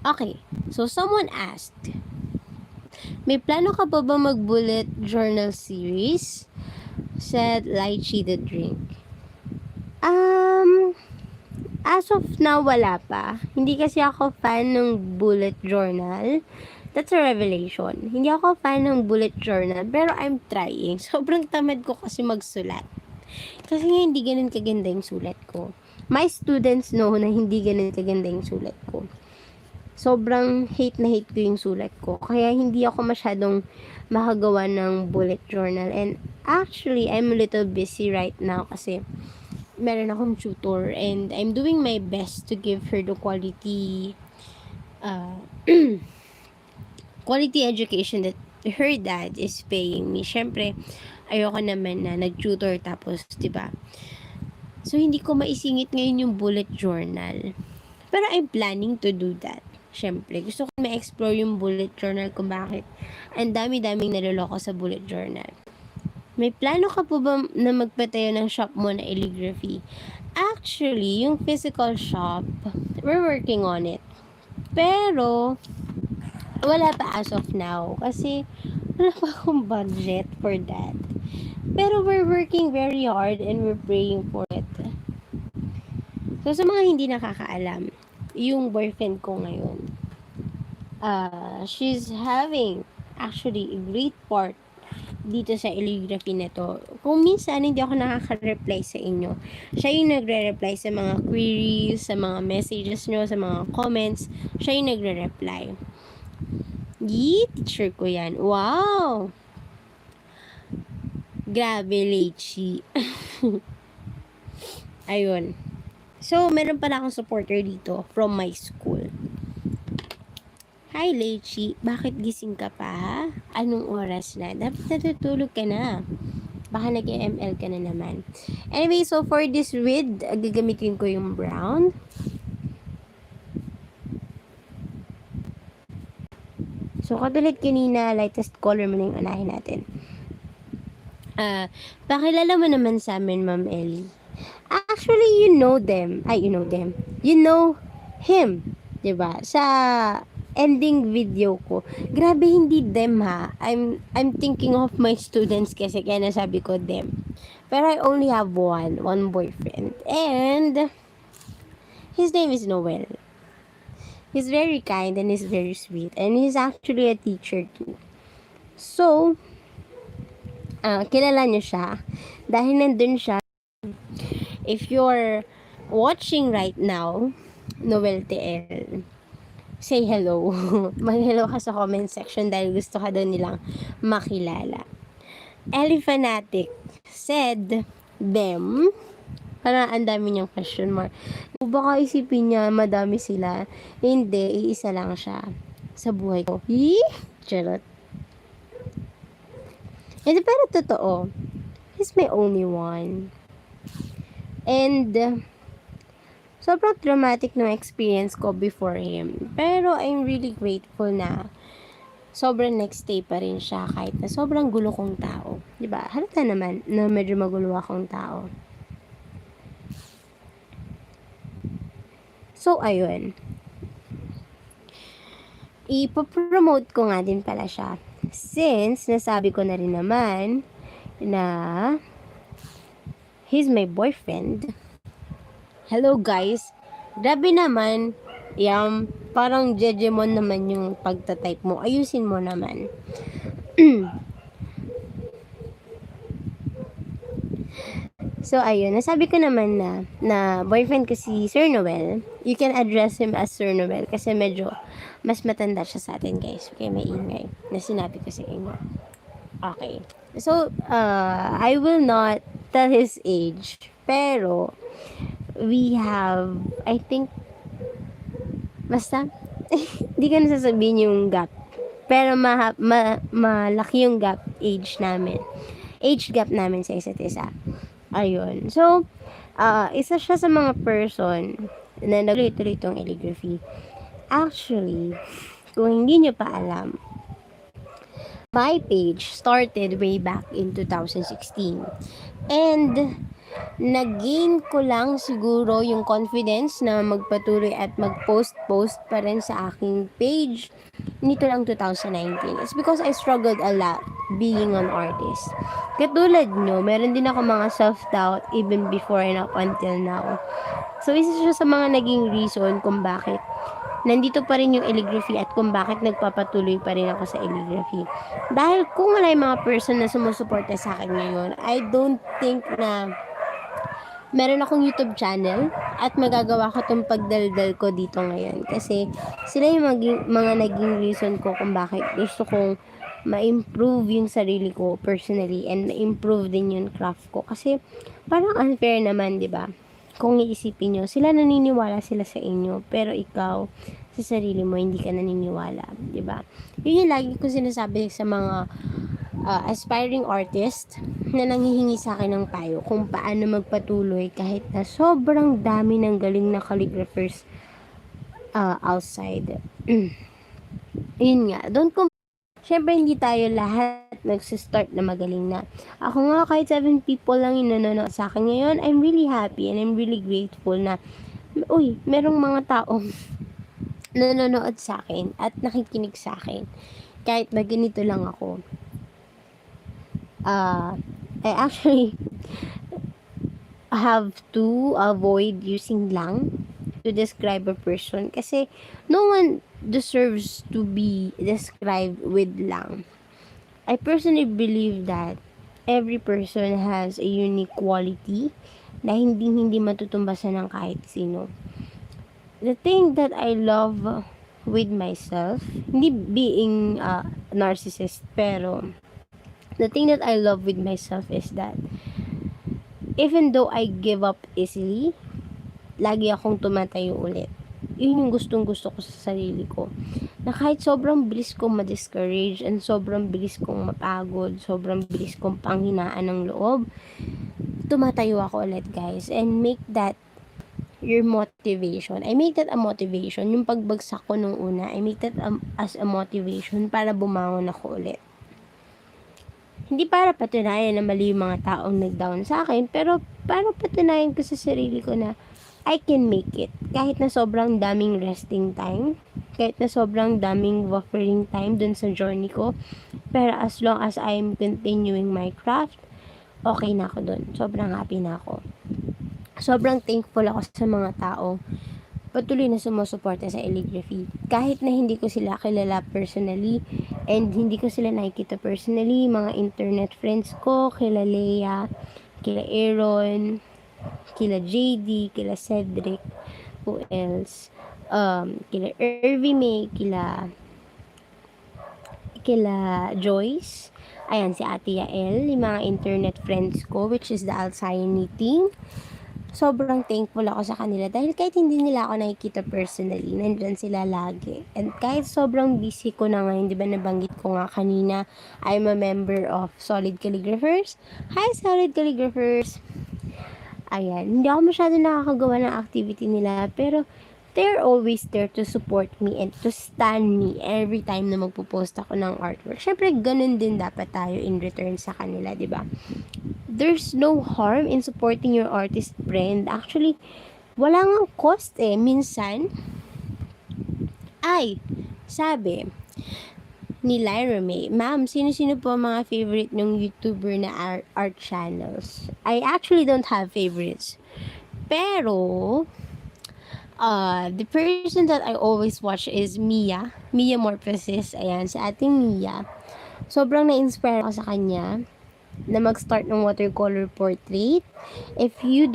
Okay, so someone asked, may plano ka pa ba mag-bullet journal series? Said Lychee the drink. As of now, wala pa. Hindi kasi ako fan ng bullet journal. That's a revelation. Hindi ako fan ng bullet journal, pero I'm trying. Sobrang tamad ko kasi magsulat. Kasi nga hindi ganun kaganda yung sulat ko. My students know na hindi ganun kaganda yung sulat ko. Sobrang hate na hate ko yung sulat ko. Kaya hindi ako masyadong makagawa ng bullet journal. And actually, I'm a little busy right now kasi meron akong tutor and I'm doing my best to give her the quality quality education that her dad is paying me. Syempre, ayoko naman na nag-tutor tapos, diba? So, hindi ko maisingit ngayon yung bullet journal. Pero I'm planning to do that. Syempre, gusto ko ma-explore yung bullet journal kung bakit ang dami-daming naloloko sa bullet journal. May plano ka po ba na magpatayo ng shop mo na calligraphy? Actually, yung physical shop, we're working on it. Pero, wala pa as of now. Kasi, wala pa akong budget for that. Pero we're working very hard and we're praying for it. So, sa mga hindi nakakaalam, yung boyfriend ko ngayon, she's having actually a great part dito sa calligraphy na to. Kung minsan hindi ako nakaka-reply sa inyo, siya yung nagre-reply sa mga queries, sa mga messages nyo, sa mga comments, siya yung nagre-reply. Teacher ko yan. Wow! Grabe, Lychee. Ayun. So, meron pala akong supporter dito from my school. Hi, Lechi. Bakit gising ka pa, ha? Anong oras na? Dapat natutulog ka na. Baka nag-ML ka na naman. Anyway, so for this read, gagamitin ko yung brown. So, katulad kanina, lightest color mo na yung unahin natin. Pakilala mo naman sa amin, Ma'am Ellie. Actually, you know them. Ay, you know them. You know him. 'Di ba? Sa ending video ko. Grabe, hindi them, ha. I'm thinking of my students kasi kaya nasabi ko them. Pero I only have one boyfriend. And his name is Noel. He's very kind and he's very sweet. And he's actually a teacher too. So, kilala niyo siya. Dahil nandun siya, if you're watching right now, Noel TL, say hello. Mag-hello ka sa comment section dahil gusto ka daw nilang makilala. Ellie Fanatic said, them, parang ang dami niyang question mark. Baka isipin niya, madami sila. Hindi, iisa lang siya sa buhay ko. Yee! Charot. Hindi, pero totoo. He's my only one. And, sobrang traumatic ng experience ko before him. Pero, I'm really grateful na sobrang next day pa rin siya kahit na sobrang gulo kong tao. Diba? Halata naman na medyo magulo akong tao. So, ayun. Ipopromote ko nga din pala siya. Since, nasabi ko na rin naman na he's my boyfriend. Hello guys. Grabe naman. Parang jejemon naman yung pagtatype mo. Ayusin mo naman. So, ayun. Nasabi ko naman na boyfriend ko si Sir Noel. You can address him as Sir Noel kasi medyo mas matanda siya sa atin, guys. Okay, may ingay na sinabi ko sa inyo. Okay. So, I will not tell his age. Pero, we have, I think, basta, hindi ko nasasabihin yung gap. Pero, malaki yung gap age namin. Age gap namin sa isa't isa. Ayun. So, isa siya sa mga person na nag-tuloy itong calligraphy. Actually, kung hindi nyo pa alam, my page started way back in 2016. And, nag-gain ko lang siguro yung confidence na magpatuloy at mag-post pa rin sa aking page nito lang 2019. It's because I struggled a lot being an artist. Katulad nyo, meron din ako mga self-doubt even before and up until now. So, isa siya sa mga naging reason kung bakit nandito pa rin yung calligraphy at kung bakit nagpapatuloy pa rin ako sa calligraphy. Dahil kung wala yung mga person na sumusuporta sa akin ngayon, I don't think na meron akong YouTube channel at magagawa ko tong pagdaldal ko dito ngayon. Kasi sila yung mga naging reason ko kung bakit gusto kong ma-improve yung sarili ko personally and ma-improve din yung craft ko. Kasi parang unfair naman, di ba? Kung iisipin nyo, sila naniniwala sila sa inyo, pero ikaw, sa sarili mo, hindi ka naniniwala, di ba? Yun yung lagi ko sinasabi sa mga aspiring artist na nanghihingi sa akin ng payo kung paano magpatuloy kahit na sobrang dami ng galing na calligraphers outside. Yun nga, syempre hindi tayo lahat nagsistart na magaling na. Ako nga kahit 7 people lang yung nanonood sa akin ngayon, I'm really happy and I'm really grateful na merong mga taong nanonood sa akin at nakikinig sa akin. Kahit ba ganito lang ako. I actually have to avoid using lang to describe a person kasi no one deserves to be described with lang. I personally believe that every person has a unique quality na hindi matutumbasan ng kahit sino. The thing that I love with myself, hindi being narcissist, pero the thing that I love with myself is that even though I give up easily, lagi akong tumatayo ulit. yun yung gustong gusto ko sa sarili ko. Na kahit sobrang bilis kong ma-discourage and sobrang bilis kong mapagod, sobrang bilis kong panghinaan ng loob, tumatayo ako ulit guys and make that your motivation. I make that a motivation. Yung pagbagsak ko nung una, I make that as a motivation para bumangon ako ulit. Hindi para patunayan na mali yung mga taong nag-down sa akin, pero para patunayan ko sa sarili ko na I can make it. Kahit na sobrang daming resting time, kahit na sobrang daming buffering time dun sa journey ko, pero as long as I'm continuing my craft, okay na ako dun. Sobrang happy na ako. Sobrang thankful ako sa mga tao patuloy na sumusuporta sa calligraphy. Kahit na hindi ko sila kilala personally and hindi ko sila nakikita personally, mga internet friends ko, kila Leia, kila Aaron, kila JD, kila Cedric, who else? Kila Irvy May, kila Joyce, ayan, si Ate Yael, yung mga internet friends ko, which is the Alsayan Knitting. Sobrang thankful ako sa kanila dahil kahit hindi nila ako nakikita personally, nandyan sila lagi. And kahit sobrang busy ko na ngayon, di ba nabanggit ko nga kanina, I'm a member of Solid Calligraphers. Hi, Solid Calligraphers! Ayan, hindi ako masyado nakakagawa ng activity nila, pero they're always there to support me and to stand me every time na magpo-post ako ng artwork. Syempre, ganun din dapat tayo in return sa kanila, di ba? There's no harm in supporting your artist friend. Actually, wala nga cost eh. Minsan, sabi ni Lyra May, ma'am, sino-sino po mga favorite ng YouTuber na art channels? I actually don't have favorites. Pero, the person that I always watch is Mia Morphosis. Ayan, si ating Mia. Sobrang na-inspire ako sa kanya na mag-start ng watercolor portrait. If you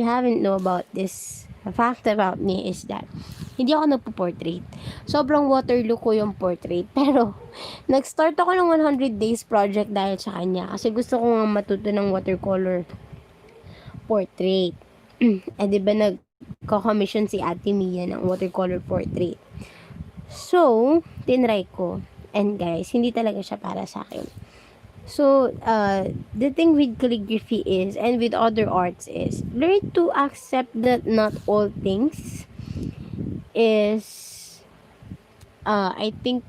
haven't know about this, the fact about me is that hindi ako nagpo-portrait. Sobrang waterloo ko yung portrait. Pero, nag-start ako ng 100 days project dahil sa kanya. Kasi gusto ko nga matuto ng watercolor portrait. Di ba nag-commission si Ate Mia ng watercolor portrait. So, tinry ko. And guys, hindi talaga siya para sa akin. So, the thing with calligraphy is, and with other arts is, learn to accept that not all things is, I think,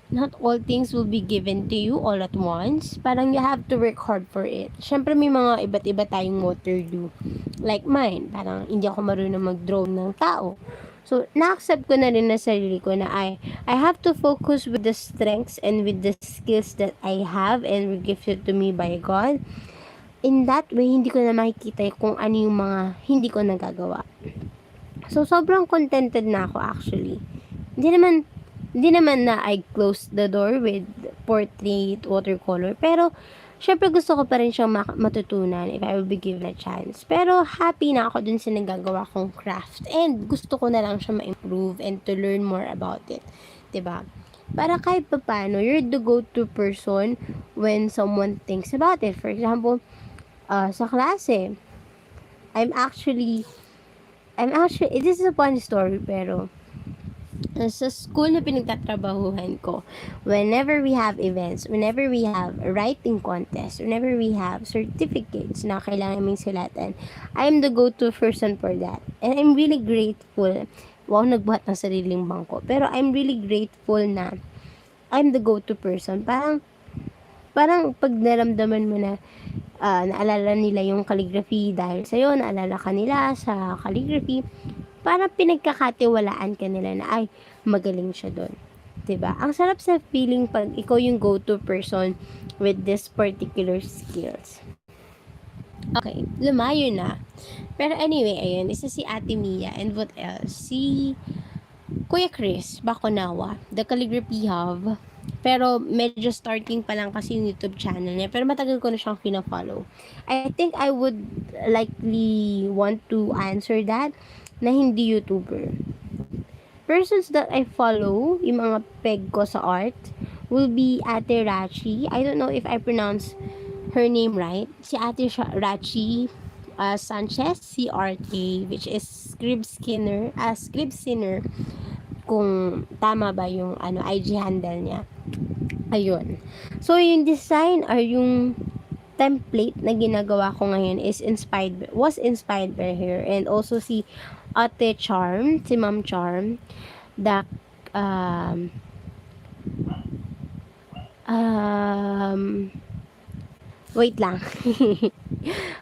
not all things will be given to you all at once. Parang you have to work hard for it. Syempre, may mga iba't iba tayong waterloo. Like mine, parang hindi ako marunong mag-draw ng tao. So, na-accept ko na rin na sarili ko na I have to focus with the strengths and with the skills that I have and were gifted to me by God. In that way, hindi ko na makikita kung ano yung mga hindi ko nagagawa. So, sobrang contented na ako actually. Hindi naman na I closed the door with portrait, watercolor. Pero, syempre gusto ko pa rin siyang matutunan if I will be given a chance. Pero happy na ako dun sa nagagawa kong craft. And gusto ko na lang siya ma-improve and to learn more about it. 'Di ba? Para kahit paano, you're the go-to person when someone thinks about it. For example, sa klase, this is a fun story pero sa school na pinagtatrabahuhan ko, whenever we have events, whenever we have a writing contest, whenever we have certificates na kailangan naming sulatan, I'm the go-to person for that. And I'm really grateful. Wow, nagbuhat ng sariling bangko. Pero I'm really grateful na I'm the go-to person. Parang pag naramdaman mo na naalala nila yung calligraphy dahil sa'yo, naalala ka nila sa calligraphy, para pinagkakatiwalaan ka nila na ay magaling siya doon. 'Di ba? Ang sarap sa feeling pag ikaw yung go-to person with this particular skills. Okay, lumayo na. Pero anyway, ayun, isa si Ate Mia and what else? Si Kuya Chris Baconawa, the Calligraphy Hub. Pero medyo starting pa lang kasi yung YouTube channel niya. Pero matagal ko na siyang pina-follow. I think I would likely want to answer that na hindi YouTuber. Persons that I follow, yung mga peg ko sa art, will be Ate Rachi. I don't know if I pronounce her name right. Si Ate Rachi, Sanchez, CRK, which is Scrib Sinner, kung tama ba yung IG handle niya. Ayun. So, yung design or yung template na ginagawa ko ngayon was inspired by her, and also si Ate Charm, si Ma'am Charm, the um, um, wait lang.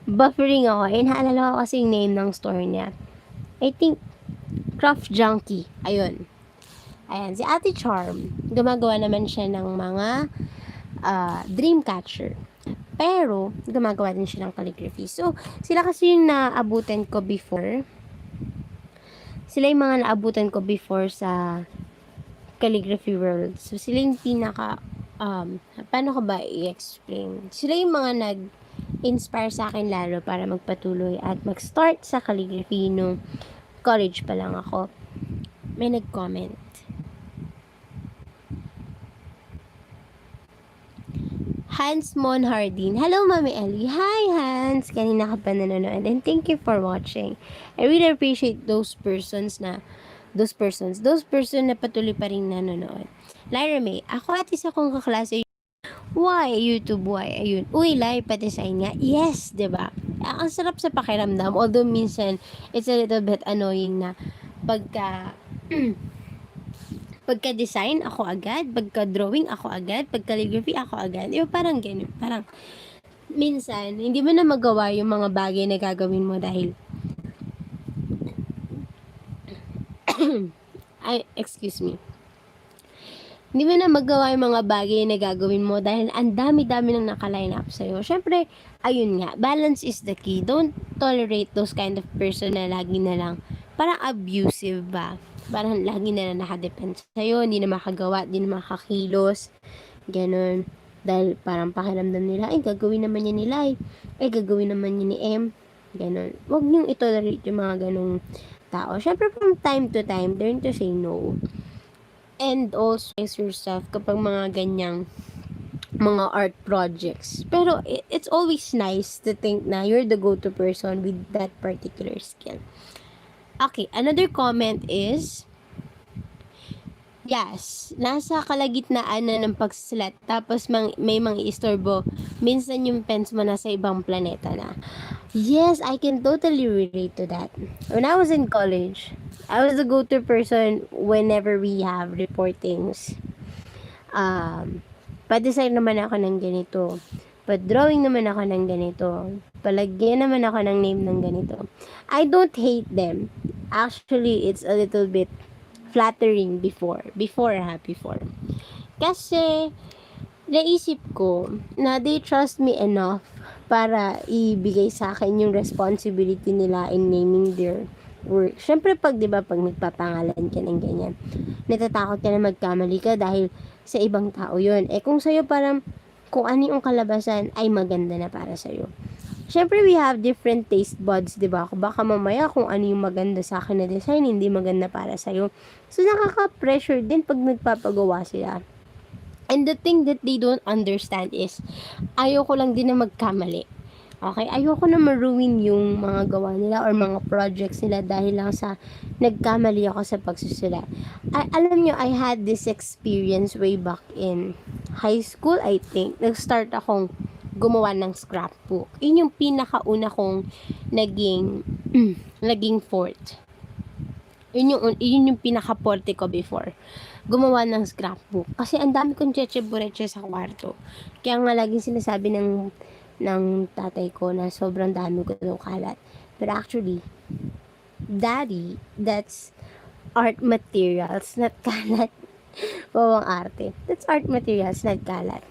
Buffering ako. Eh, naalala ko kasi yung name ng store niya. I think, Craft Junkie. Ayun. Ayan, si Ate Charm, gumagawa naman siya ng mga dream catcher. Pero, gumagawa din siya ng calligraphy. So, sila kasi yung naabutan ko before. Sila yung mga naabutan ko before sa calligraphy world. So, sila yung paano ko ba i-explain? Sila yung mga nag-inspire sa akin lalo para magpatuloy at mag-start sa calligraphy nung college pa lang ako. May nag-comment. Hans Monhardin. Hello, Mami Ellie. Hi, Hans. Kanina ka pa nanonood. And thank you for watching. I really appreciate those person na patuloy pa rin nanonood. Lyra May, ako at isa kong kaklase. Why? YouTube, why? Ayun. Uy, live pa design nga. Yes, 'di ba? Ang sarap sa pakiramdam. Although minsan, it's a little bit annoying na pagka-design ako agad, pagka-drawing ako agad, pagka-calligraphy ako agad. Parang ganun. Parang, minsan, hindi mo na magawa yung mga bagay na gagawin mo dahil excuse me. Hindi mo na magawa yung mga bagay na gagawin mo dahil ang dami-dami nang naka-line up sa'yo. Syempre, ayun nga, balance is the key. Don't tolerate those kind of person na lagi na lang parang abusive ba? Parang lagi na lang nakadepend sa'yo, hindi na makagawa, hindi na makakilos, ganun. Dahil parang pakiramdam nila, ay gagawin naman niya ni Lai, ay gagawin naman niya ni M, ganun. Huwag niyong itolerate yung mga ganung tao. Syempre, from time to time, learn to say no. And also, express yourself kapag mga ganyang mga art projects. Pero, it's always nice to think na you're the go-to person with that particular skill. Okay, another comment is, yes, nasa kalagitnaan na ng pagsusulat, tapos may mga istorbo. Minsan yung pens mo nasa ibang planeta na. Yes, I can totally relate to that. When I was in college, I was the go-to person whenever we have reportings. Pa-design naman ako ng ganito. Pa-drawing naman ako ng ganito. Palagyan naman ako ng name ng ganito. I don't hate them. Actually, it's a little bit flattering before. Kasi, naisip ko na they trust me enough para ibigay sa akin yung responsibility nila in naming their work. Syempre, pag nagpapangalan ka ng ganyan, natatakot ka na magkamali ka dahil sa ibang tao yun. Kung sa'yo parang, kung ano yung kalabasan ay maganda na para sa'yo. Syempre, we have different taste buds, diba? Baka mamaya kung ano yung maganda sa akin na design, hindi maganda para sa'yo. So, nakaka-pressure din pag nagpapagawa sila. And the thing that they don't understand is, ayoko lang din na magkamali. Okay? Ayoko na ma-ruin yung mga gawa nila or mga projects nila dahil lang sa nagkamali ako sa pagsusulat. Alam nyo, I had this experience way back in high school, I think. Nag-start akong gumawa ng scrapbook. Yun yung pinakauna kong naging fort. Yun yung pinaka-forte ko before. Gumawa ng scrapbook. Kasi ang dami kong cheche-bureche sa kwarto. Kaya nga laging sinasabi ng tatay ko na sobrang dami ko ng kalat. But actually, Daddy, that's art materials, not kalat. Bawang arte. That's art materials, not kalat.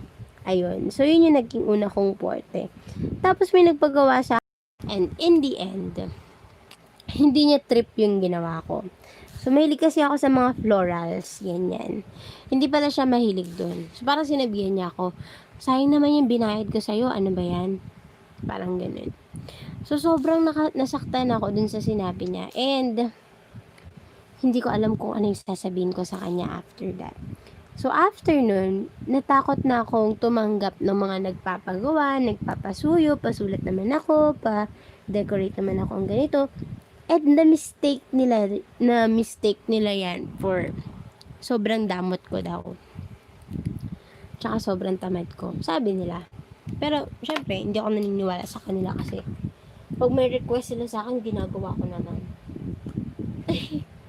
Ayun. So, yun yung naging una kong forte. Tapos, may nagpagawa sa and in the end, hindi niya trip yung ginawa ko. So, mahilig kasi ako sa mga florals, ganyan. Hindi pala siya mahilig dun. So, parang sinabihan niya ako, sayang naman yung binayad ko sa'yo, ano ba yan? Parang ganun. So, sobrang nasaktan ako dun sa sinabi niya. And, hindi ko alam kung ano yung sasabihin ko sa kanya after that. So, after nun, natakot na akong tumanggap ng mga nagpapagawa, nagpapasuyo, pasulat naman ako, decorate naman ako ang ganito. And na mistake nila yan for sobrang damot ko daw. Tsaka sobrang tamad ko. Sabi nila. Pero, syempre, hindi ako naniniwala sa kanila kasi pag may request sila sa akin, ginagawa ko naman.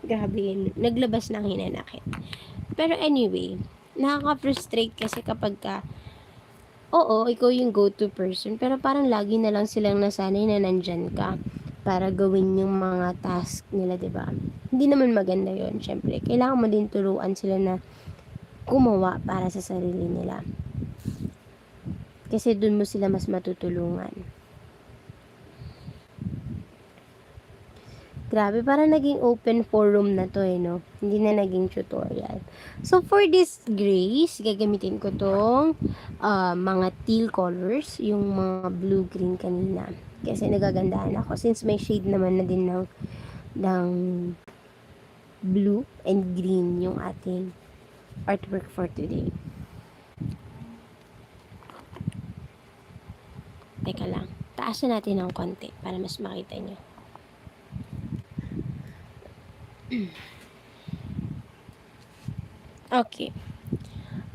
Grabe yun. Naglabas ng hinanakit. Pero anyway, nakaka-frustrate kasi kapag oo, ikaw yung go-to person, pero parang lagi na lang silang nasanay na nandyan ka para gawin yung mga task nila, 'di ba? Hindi naman maganda yon. Syempre, kailangan mo din turuan sila na gumawa para sa sarili nila. Kasi dun mo sila mas matutulungan. Grabe, parang naging open forum na to no? Hindi na naging tutorial. So, for this grace, gagamitin ko tong mga teal colors, yung mga blue-green kanina. Kasi nagagandahan ako. Since may shade naman na din ng blue and green yung ating artwork for today. Teka lang. Taasan natin ng konti para mas makita nyo. Okay.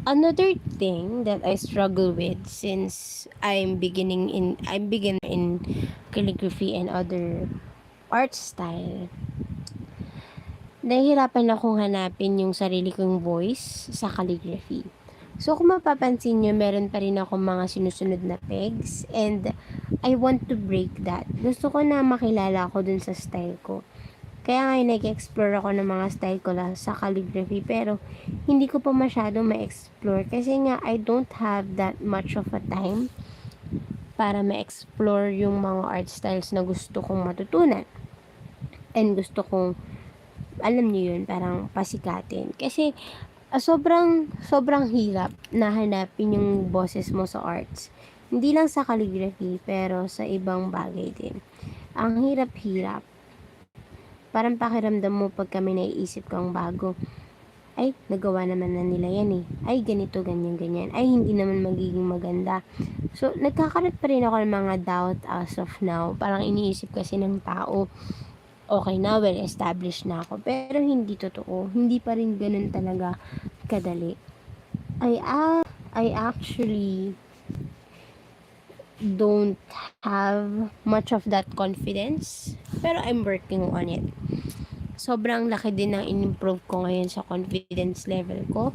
Another thing that I struggle with since I'm beginner in calligraphy and other art style. Nahihirapan akong hanapin yung sarili kong voice sa calligraphy. So, kung mapapansin nyo, meron pa rin akong mga sinusunod na pegs and I want to break that. Gusto ko na makilala ako dun sa style ko. Kaya nga nag-explore ako ng mga style ko lang sa calligraphy pero hindi ko pa masyado ma-explore kasi nga I don't have that much of a time para ma-explore yung mga art styles na gusto kong matutunan. And gusto kong, alam niyo yun, parang pasikatin. Kasi sobrang hirap na hanapin yung boses mo sa arts. Hindi lang sa calligraphy pero sa ibang bagay din. Ang hirap-hirap. Parang pakiramdam mo pag kami naiisip kang bago. Ay, nagawa naman na nila yan eh. Ay, ganito, ganyan, ganyan. Ay, hindi naman magiging maganda. So, nagkakaroon pa rin ako ng mga doubt as of now. Parang iniisip kasi ng tao, okay na, well established na ako. Pero hindi totoo. Hindi pa rin ganun talaga kadali. I actually don't have much of that confidence. Pero I'm working on it. Sobrang laki din ng in-improve ko ngayon sa confidence level ko.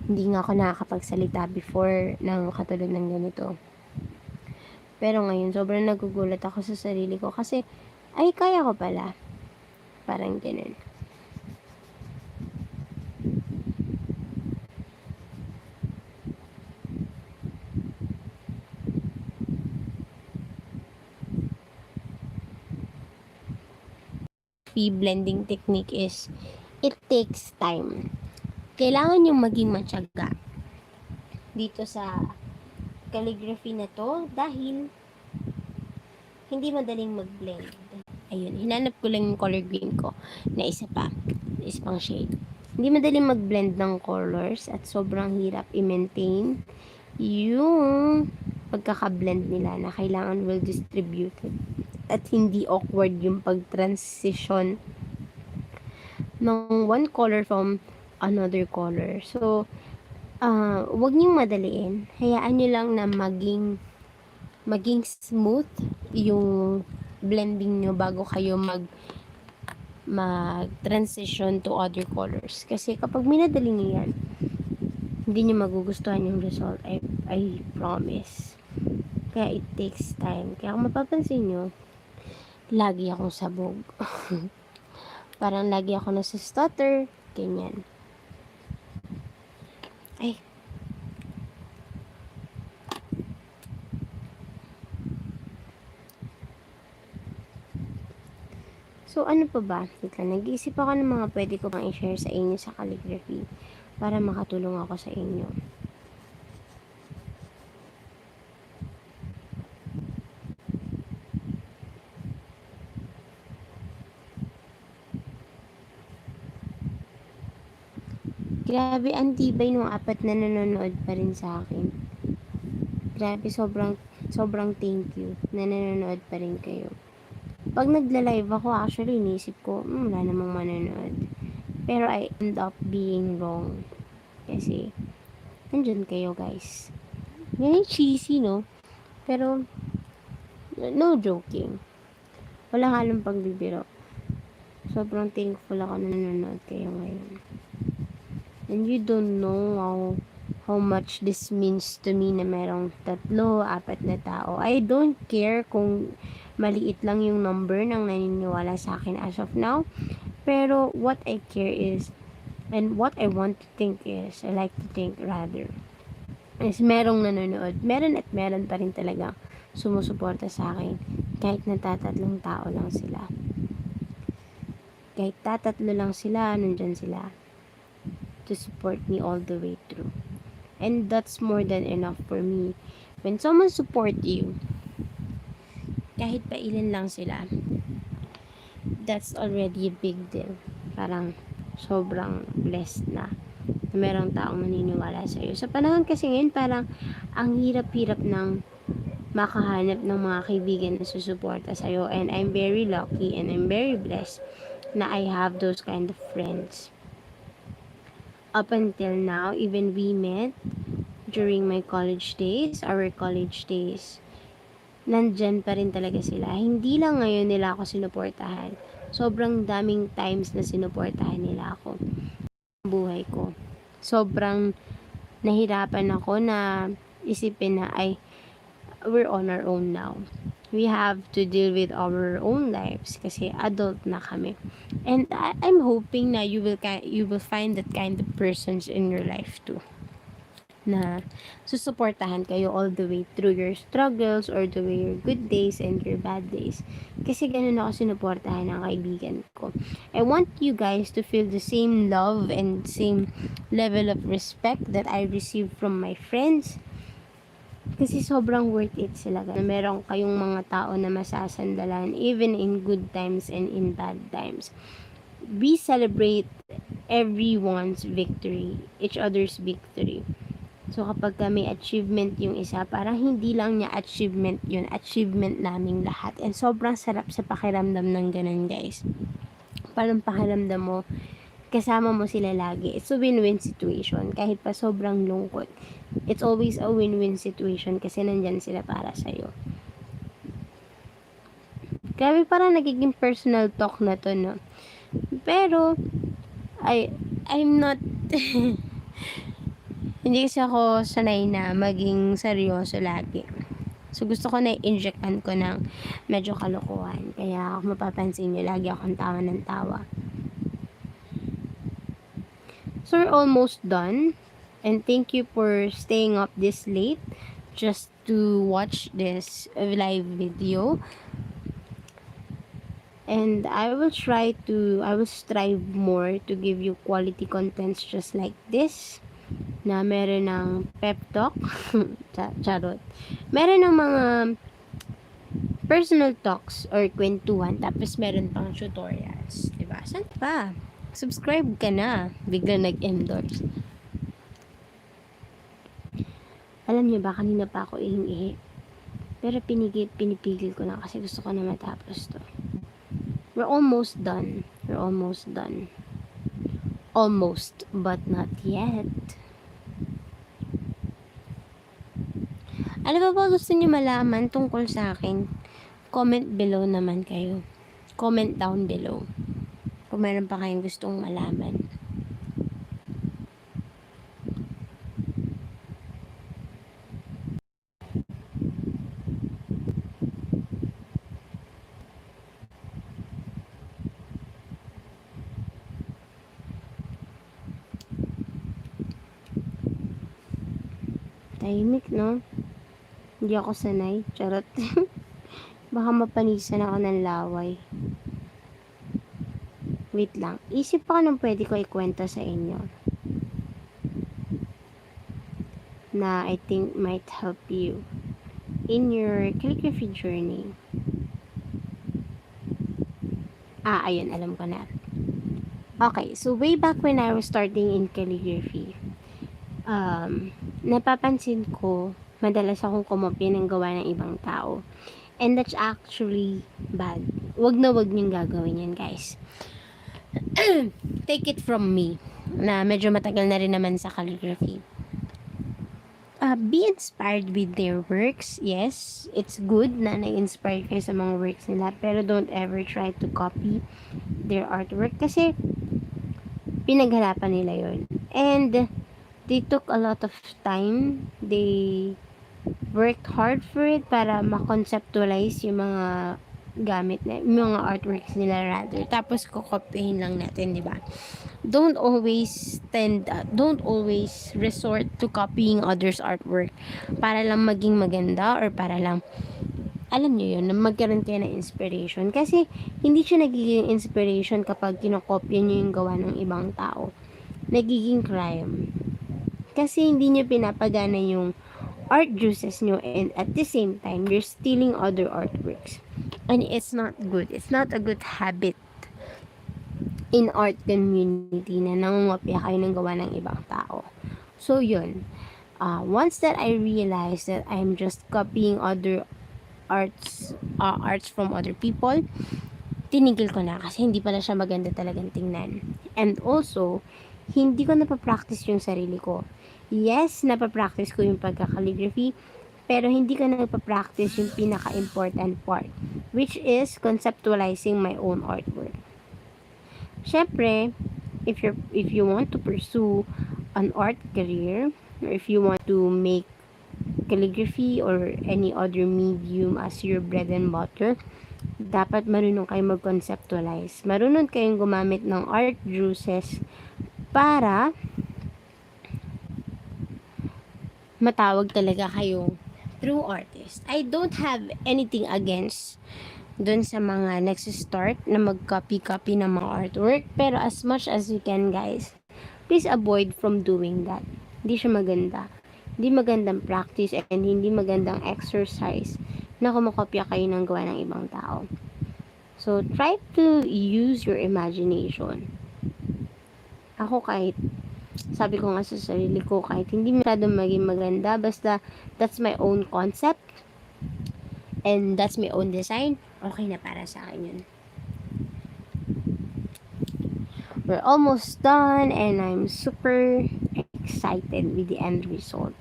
Hindi nga ako nakakapagsalita before ng katulad ng ganito. Pero ngayon, sobrang nagugulat ako sa sarili ko kasi, ay, kaya ko pala. Parang ganun. Blending technique is, it takes time. Kailangan yung maging matyaga dito sa calligraphy na to dahil hindi madaling mag-blend. Ayun, hinanap ko lang yung color green ko na isa pang shade. Hindi madaling mag-blend ng colors at sobrang hirap i-maintain yung pagkaka-blend nila na kailangan well distributed at hindi awkward yung pag-transition ng one color from another color. So, wag niyong madaliin. Hayaan niyo lang na maging smooth yung blending nyo bago kayo mag-transition to other colors. Kasi kapag minadali nyo yan, hindi nyo magugustuhan yung result. I promise. Kaya it takes time. Kaya kung mapapansin nyo, lagi akong sabog. Parang lagi ako nasa stutter. Ganyan. Ay. So, ano pa ba? Nag-iisip ako ng mga pwede ko pang i-share sa inyo sa calligraphy para makatulong ako sa inyo. Grabe, ang tibay nung 4 na nanonood pa rin sa akin. Grabe, sobrang thank you na nanonood pa rin kayo. Pag nagla-live ako, actually, inisip ko, wala namang manonood. Pero I end up being wrong. Kasi, nandyan kayo, guys. Ganyan cheesy, no? Pero, no joking. Walang halong pagbibiro. Sobrang thankful ako na nanonood kayo ngayon. And you don't know how much this means to me na merong 3, 4 na tao. I don't care kung maliit lang yung number ng naniniwala sa akin as of now. Pero what I care is, and what I want to think is, I like to think rather, is merong nanonood. Meron at meron pa rin talaga sumusuporta sa akin. Kahit natatatlong tao lang sila. Kahit tatatlo lang sila, nandyan sila to support me all the way through. And that's more than enough for me. When someone support you, kahit pa ilan lang sila, that's already a big deal. Parang sobrang blessed na merong taong naniniwala sa iyo. Sa panahon kasi ngayon, parang ang hirap-hirap ng makahanap ng mga kaibigan na susuporta sa iyo. And I'm very lucky and I'm very blessed na I have those kind of friends. Up until now, even we met during my college days, our college days, nandyan pa rin talaga sila. Hindi lang ngayon nila ako sinuportahan. Sobrang daming times na sinuportahan nila ako. Buhay ko. Sobrang nahirapan ako na isipin na we're on our own now. We have to deal with our own lives kasi adult na kami. And I'm hoping na you will find that kind of persons in your life too, na susuportahan kayo all the way through your struggles or the way your good days and your bad days. Kasi ganun ako sinuportahan ng kaibigan ko. I want you guys to feel the same love and same level of respect that I receive from my friends. Kasi sobrang worth it sila. Na meron kayong mga tao na masasandalan even in good times and in bad times. We celebrate everyone's victory, each other's victory. So kapag may achievement yung isa, parang hindi lang niya achievement yun, achievement naming lahat. And sobrang sarap sa pakiramdam ng ganun, guys. Parang pakiramdam mo, kasama mo sila lagi. It's a win-win situation. Kahit pa sobrang lungkot, it's always a win-win situation kasi nandyan sila para sa'yo. Grabe, parang nagiging personal talk na to, no? Pero, I'm not... Hindi kasi ako sanay na maging seryoso lagi. So, gusto ko na i-injectan ko ng medyo kalokohan. Kaya, kung mapapansin nyo, lagi akong tawa ng tawa. So, we're almost done. And thank you for staying up this late just to watch this live video. And I will strive more to give you quality contents just like this. Na meron ng pep talk. Charot. Meron ng mga personal talks or kwentuhan. Tapos meron pang tutorials. Diba? Saan pa? Subscribe ka na. Bigla nag-endorse. Alam niyo ba, kanina pa ako ihing-ihi. Pero pinipigil ko na kasi gusto ko na matapos to. We're almost done. Almost, but not yet. Ano ba gusto niyo malaman tungkol sa akin? Comment below naman kayo. Comment down below. Kung meron pa kayong gustong malaman. Tahimik, no? Hindi ako sanay. Charot. Baka mapanisan ako ng laway. Wait lang. Isip pa nung pwede ko ikwento sa inyo. Na I think might help you in your calligraphy journey. Ayun. Alam ko na. Okay. So, way back when I was starting in calligraphy, napapansin ko, madalas akong kumopya ng gawa ng ibang tao. And that's actually bad. wag na wag niyong gagawin yan, guys. Take it from me, na medyo matagal na rin naman sa calligraphy. Be inspired with their works. Yes, it's good na na-inspire kayo sa mga works nila, pero don't ever try to copy their artwork kasi pinagharapan nila yon. And they took a lot of time. They worked hard for it para ma-conceptualize yung mga gamit na, yung mga artworks nila rather. Tapos kokopyahin lang natin, di ba? Don't always resort to copying others' artwork para lang maging maganda or para lang, alam nyo yun, na magkaroon kayo ng inspiration. Kasi, hindi siya nagiging inspiration kapag kinokopya nyo yung gawa ng ibang tao. Nagiging crime. Kasi, hindi nyo pinapagana yung art juices nyo, and at the same time, you're stealing other artworks. And it's not good. It's not a good habit in art community na nangungopya kayo ng gawa ng ibang tao. So, yun. Once that I realized that I'm just copying other arts from other people, tinigil ko na kasi hindi pala siya maganda talagang tingnan. And also, hindi ko napapractice yung sarili ko. Yes, napapractice ko yung pagka-calligraphy, pero hindi ko napapractice yung pinaka-important part, which is conceptualizing my own artwork. Syempre, if you want to pursue an art career, or if you want to make calligraphy or any other medium as your bread and butter, dapat marunong kayong mag-conceptualize. Marunong kayong gumamit ng art juices para matawag talaga kayong true artist. I don't have anything against dun sa mga nagsistart na mag-copy-copy ng mga artwork. Pero as much as you can, guys, please avoid from doing that. Hindi siya maganda. Hindi magandang practice and hindi magandang exercise na kumakopya kayo ng gawa ng ibang tao. So, try to use your imagination. Ako kahit, sabi ko nga sa sarili ko, kahit hindi masyadong maging maganda, basta that's my own concept and that's my own design, okay na para sa akin yun. We're almost done and I'm super excited with the end result.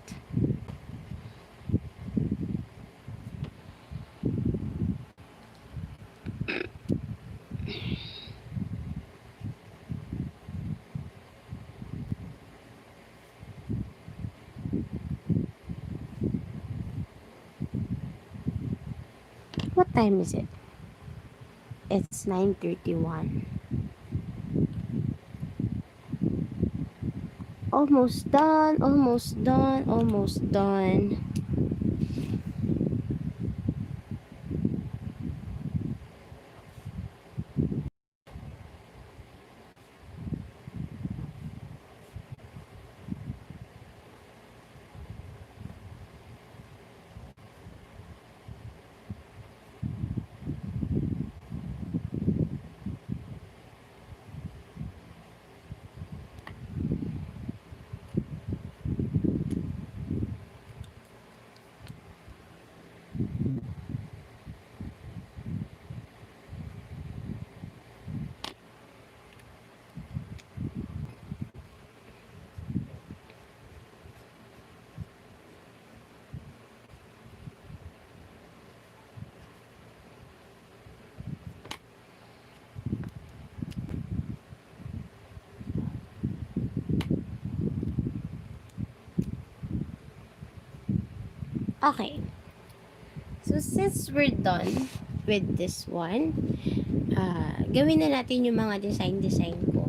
What time is it? It's 9:31. Almost done, almost done, almost done. Okay. So, since we're done with this one, gawin na natin yung mga design ko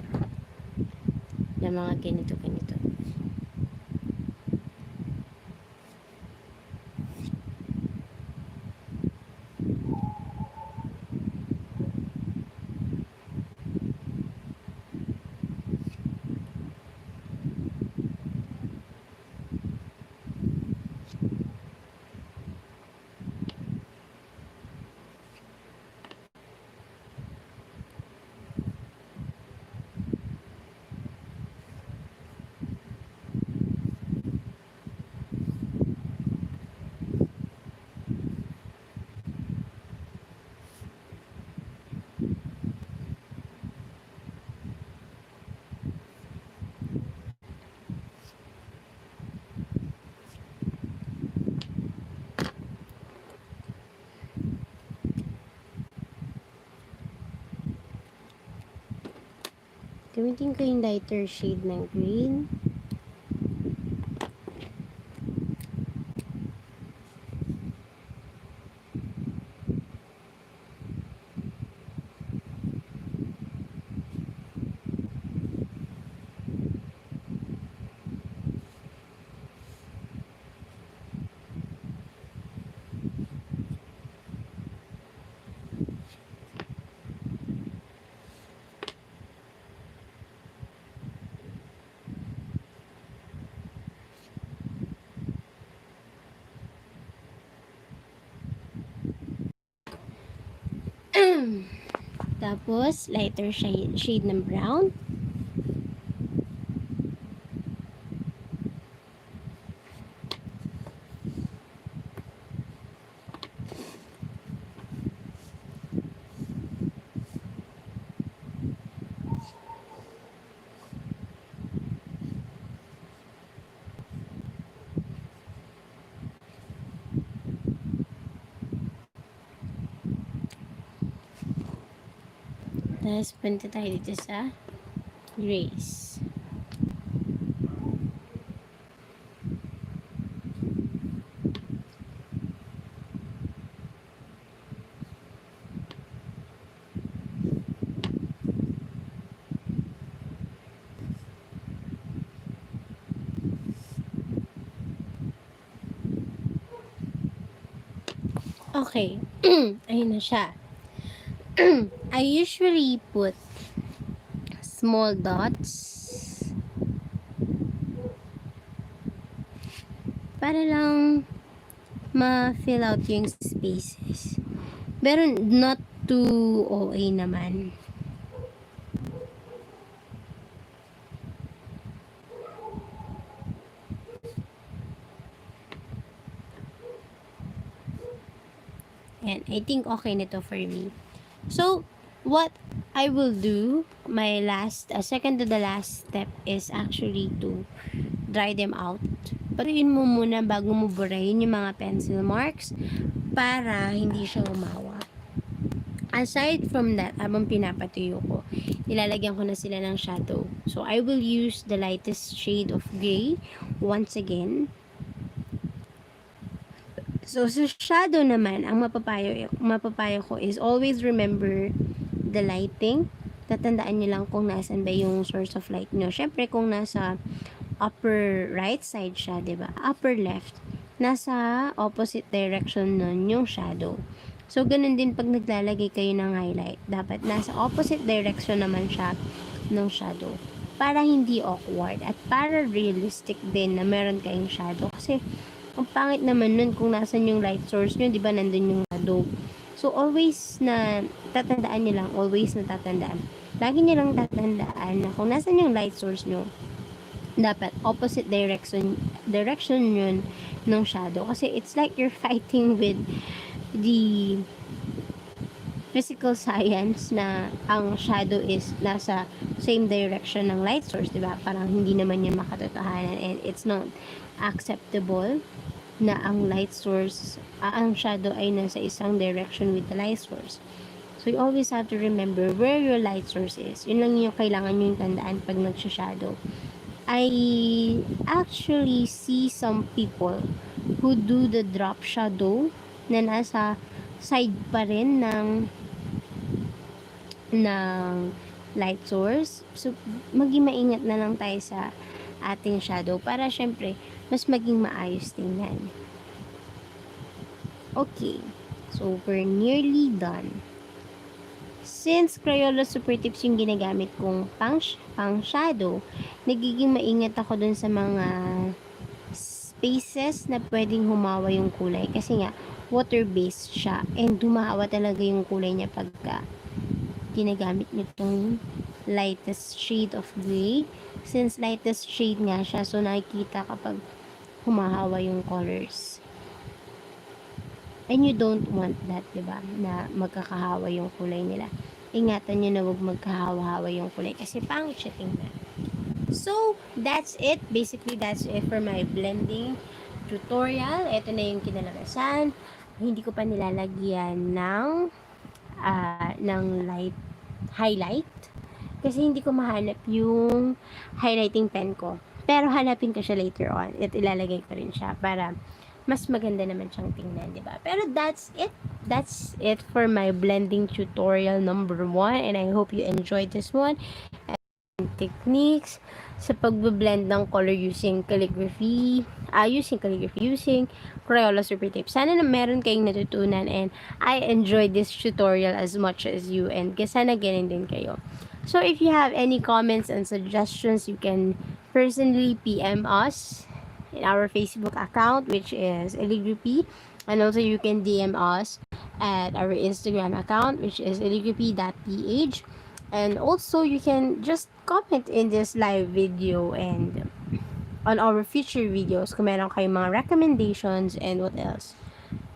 na mga ganito. Gamitin ko yung lighter shade ng green. Tapos, lighter shade ng brown. Tapos, punta tayo dito sa grays. Okay. Ayun na siya. I usually put small dots para lang ma-fill out yung spaces. Pero not too OA naman. And I think okay nito for me. So, what I will do, my last, second to the last step is actually to dry them out. Paruin mo muna bago mo burahin yung mga pencil marks para hindi siya umawa. Aside from that, habang pinapatuyo ko, ilalagyan ko na sila ng shadow. So, I will use the lightest shade of gray once again. So, sa shadow naman, ang mapapayo ko is always remember the lighting. Tatandaan nyo lang kung nasan ba yung source of light nyo. Syempre, kung nasa upper right side siya, 'di ba? Upper left, nasa opposite direction nun yung shadow. So, ganun din pag naglalagay kayo ng highlight. Dapat nasa opposite direction naman siya ng shadow. Para hindi awkward at para realistic din na meron kayong shadow. Kasi, ang pangit naman nun kung nasan yung light source nyo, di ba, nandun yung shadow. So, always na, tatandaan nyo lang, always na tatandaan. Lagi nyo lang tatandaan na kung nasan yung light source nyo, dapat opposite direction yun ng shadow. Kasi it's like you're fighting with the physical science na ang shadow is nasa same direction ng light source, di ba? Parang hindi naman yun makatotohanan and it's not acceptable na ang light source, ang shadow ay nasa isang direction with the light source. So, you always have to remember where your light source is. Yun lang yung kailangan nyo yung tandaan pag nagsha-shadow. I actually see some people who do the drop shadow na nasa side pa rin ng light source. So, maging maingat na lang tayo sa ating shadow para syempre mas maging maayos tingnan. Okay. So, we're nearly done. Since Crayola Super Tips yung ginagamit kong pang shadow, nagiging maingat ako dun sa mga spaces na pwedeng humawa yung kulay. Kasi nga, water-based siya. And humahawa talaga yung kulay niya pagka ginagamit nyo itong lightest shade of gray. Since lightest shade nga siya, so nakikita kapag humahawa yung colors. And you don't want that, diba? Na magkakahawa yung kulay nila. Ingatan nyo na huwag magkahawa-hawa yung kulay kasi pangit siya tingnan. So, that's it. Basically, that's it for my blending tutorial. Ito na yung kinalagasan. Hindi ko pa nilalagyan ng light highlight. Kasi hindi ko mahanap yung highlighting pen ko. Pero hanapin ko siya later on at ilalagay ko rin siya para mas maganda naman siyang tingnan, di ba? Pero that's it. That's it for my blending tutorial number 1, and I hope you enjoyed this one. Techniques sa pagbe-blend ng color using using Crayola Super Tape. Sana na meron kayong natutunan, and I enjoyed this tutorial as much as you, and sana ganun din kayo. So if you have any comments and suggestions, you can personally PM us in our Facebook account, which is Eligraphy, and also you can DM us at our Instagram account, which is eligraphy.ph. And also, you can just comment in this live video and on our future videos kung meron kayong mga recommendations and what else.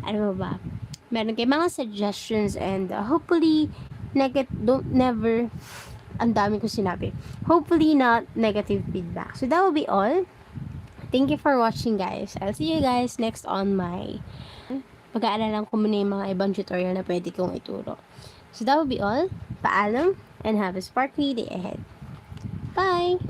Ano ba? Meron kayong mga suggestions, and hopefully, ang dami ko sinabi. Hopefully, not negative feedback. So, that will be all. Thank you for watching, guys. I'll see you guys next on my pag-aaralan ko muna yung mga ibang tutorial na pwede kong ituro. So, that will be all. Paalam, and have a sparkly day ahead. Bye!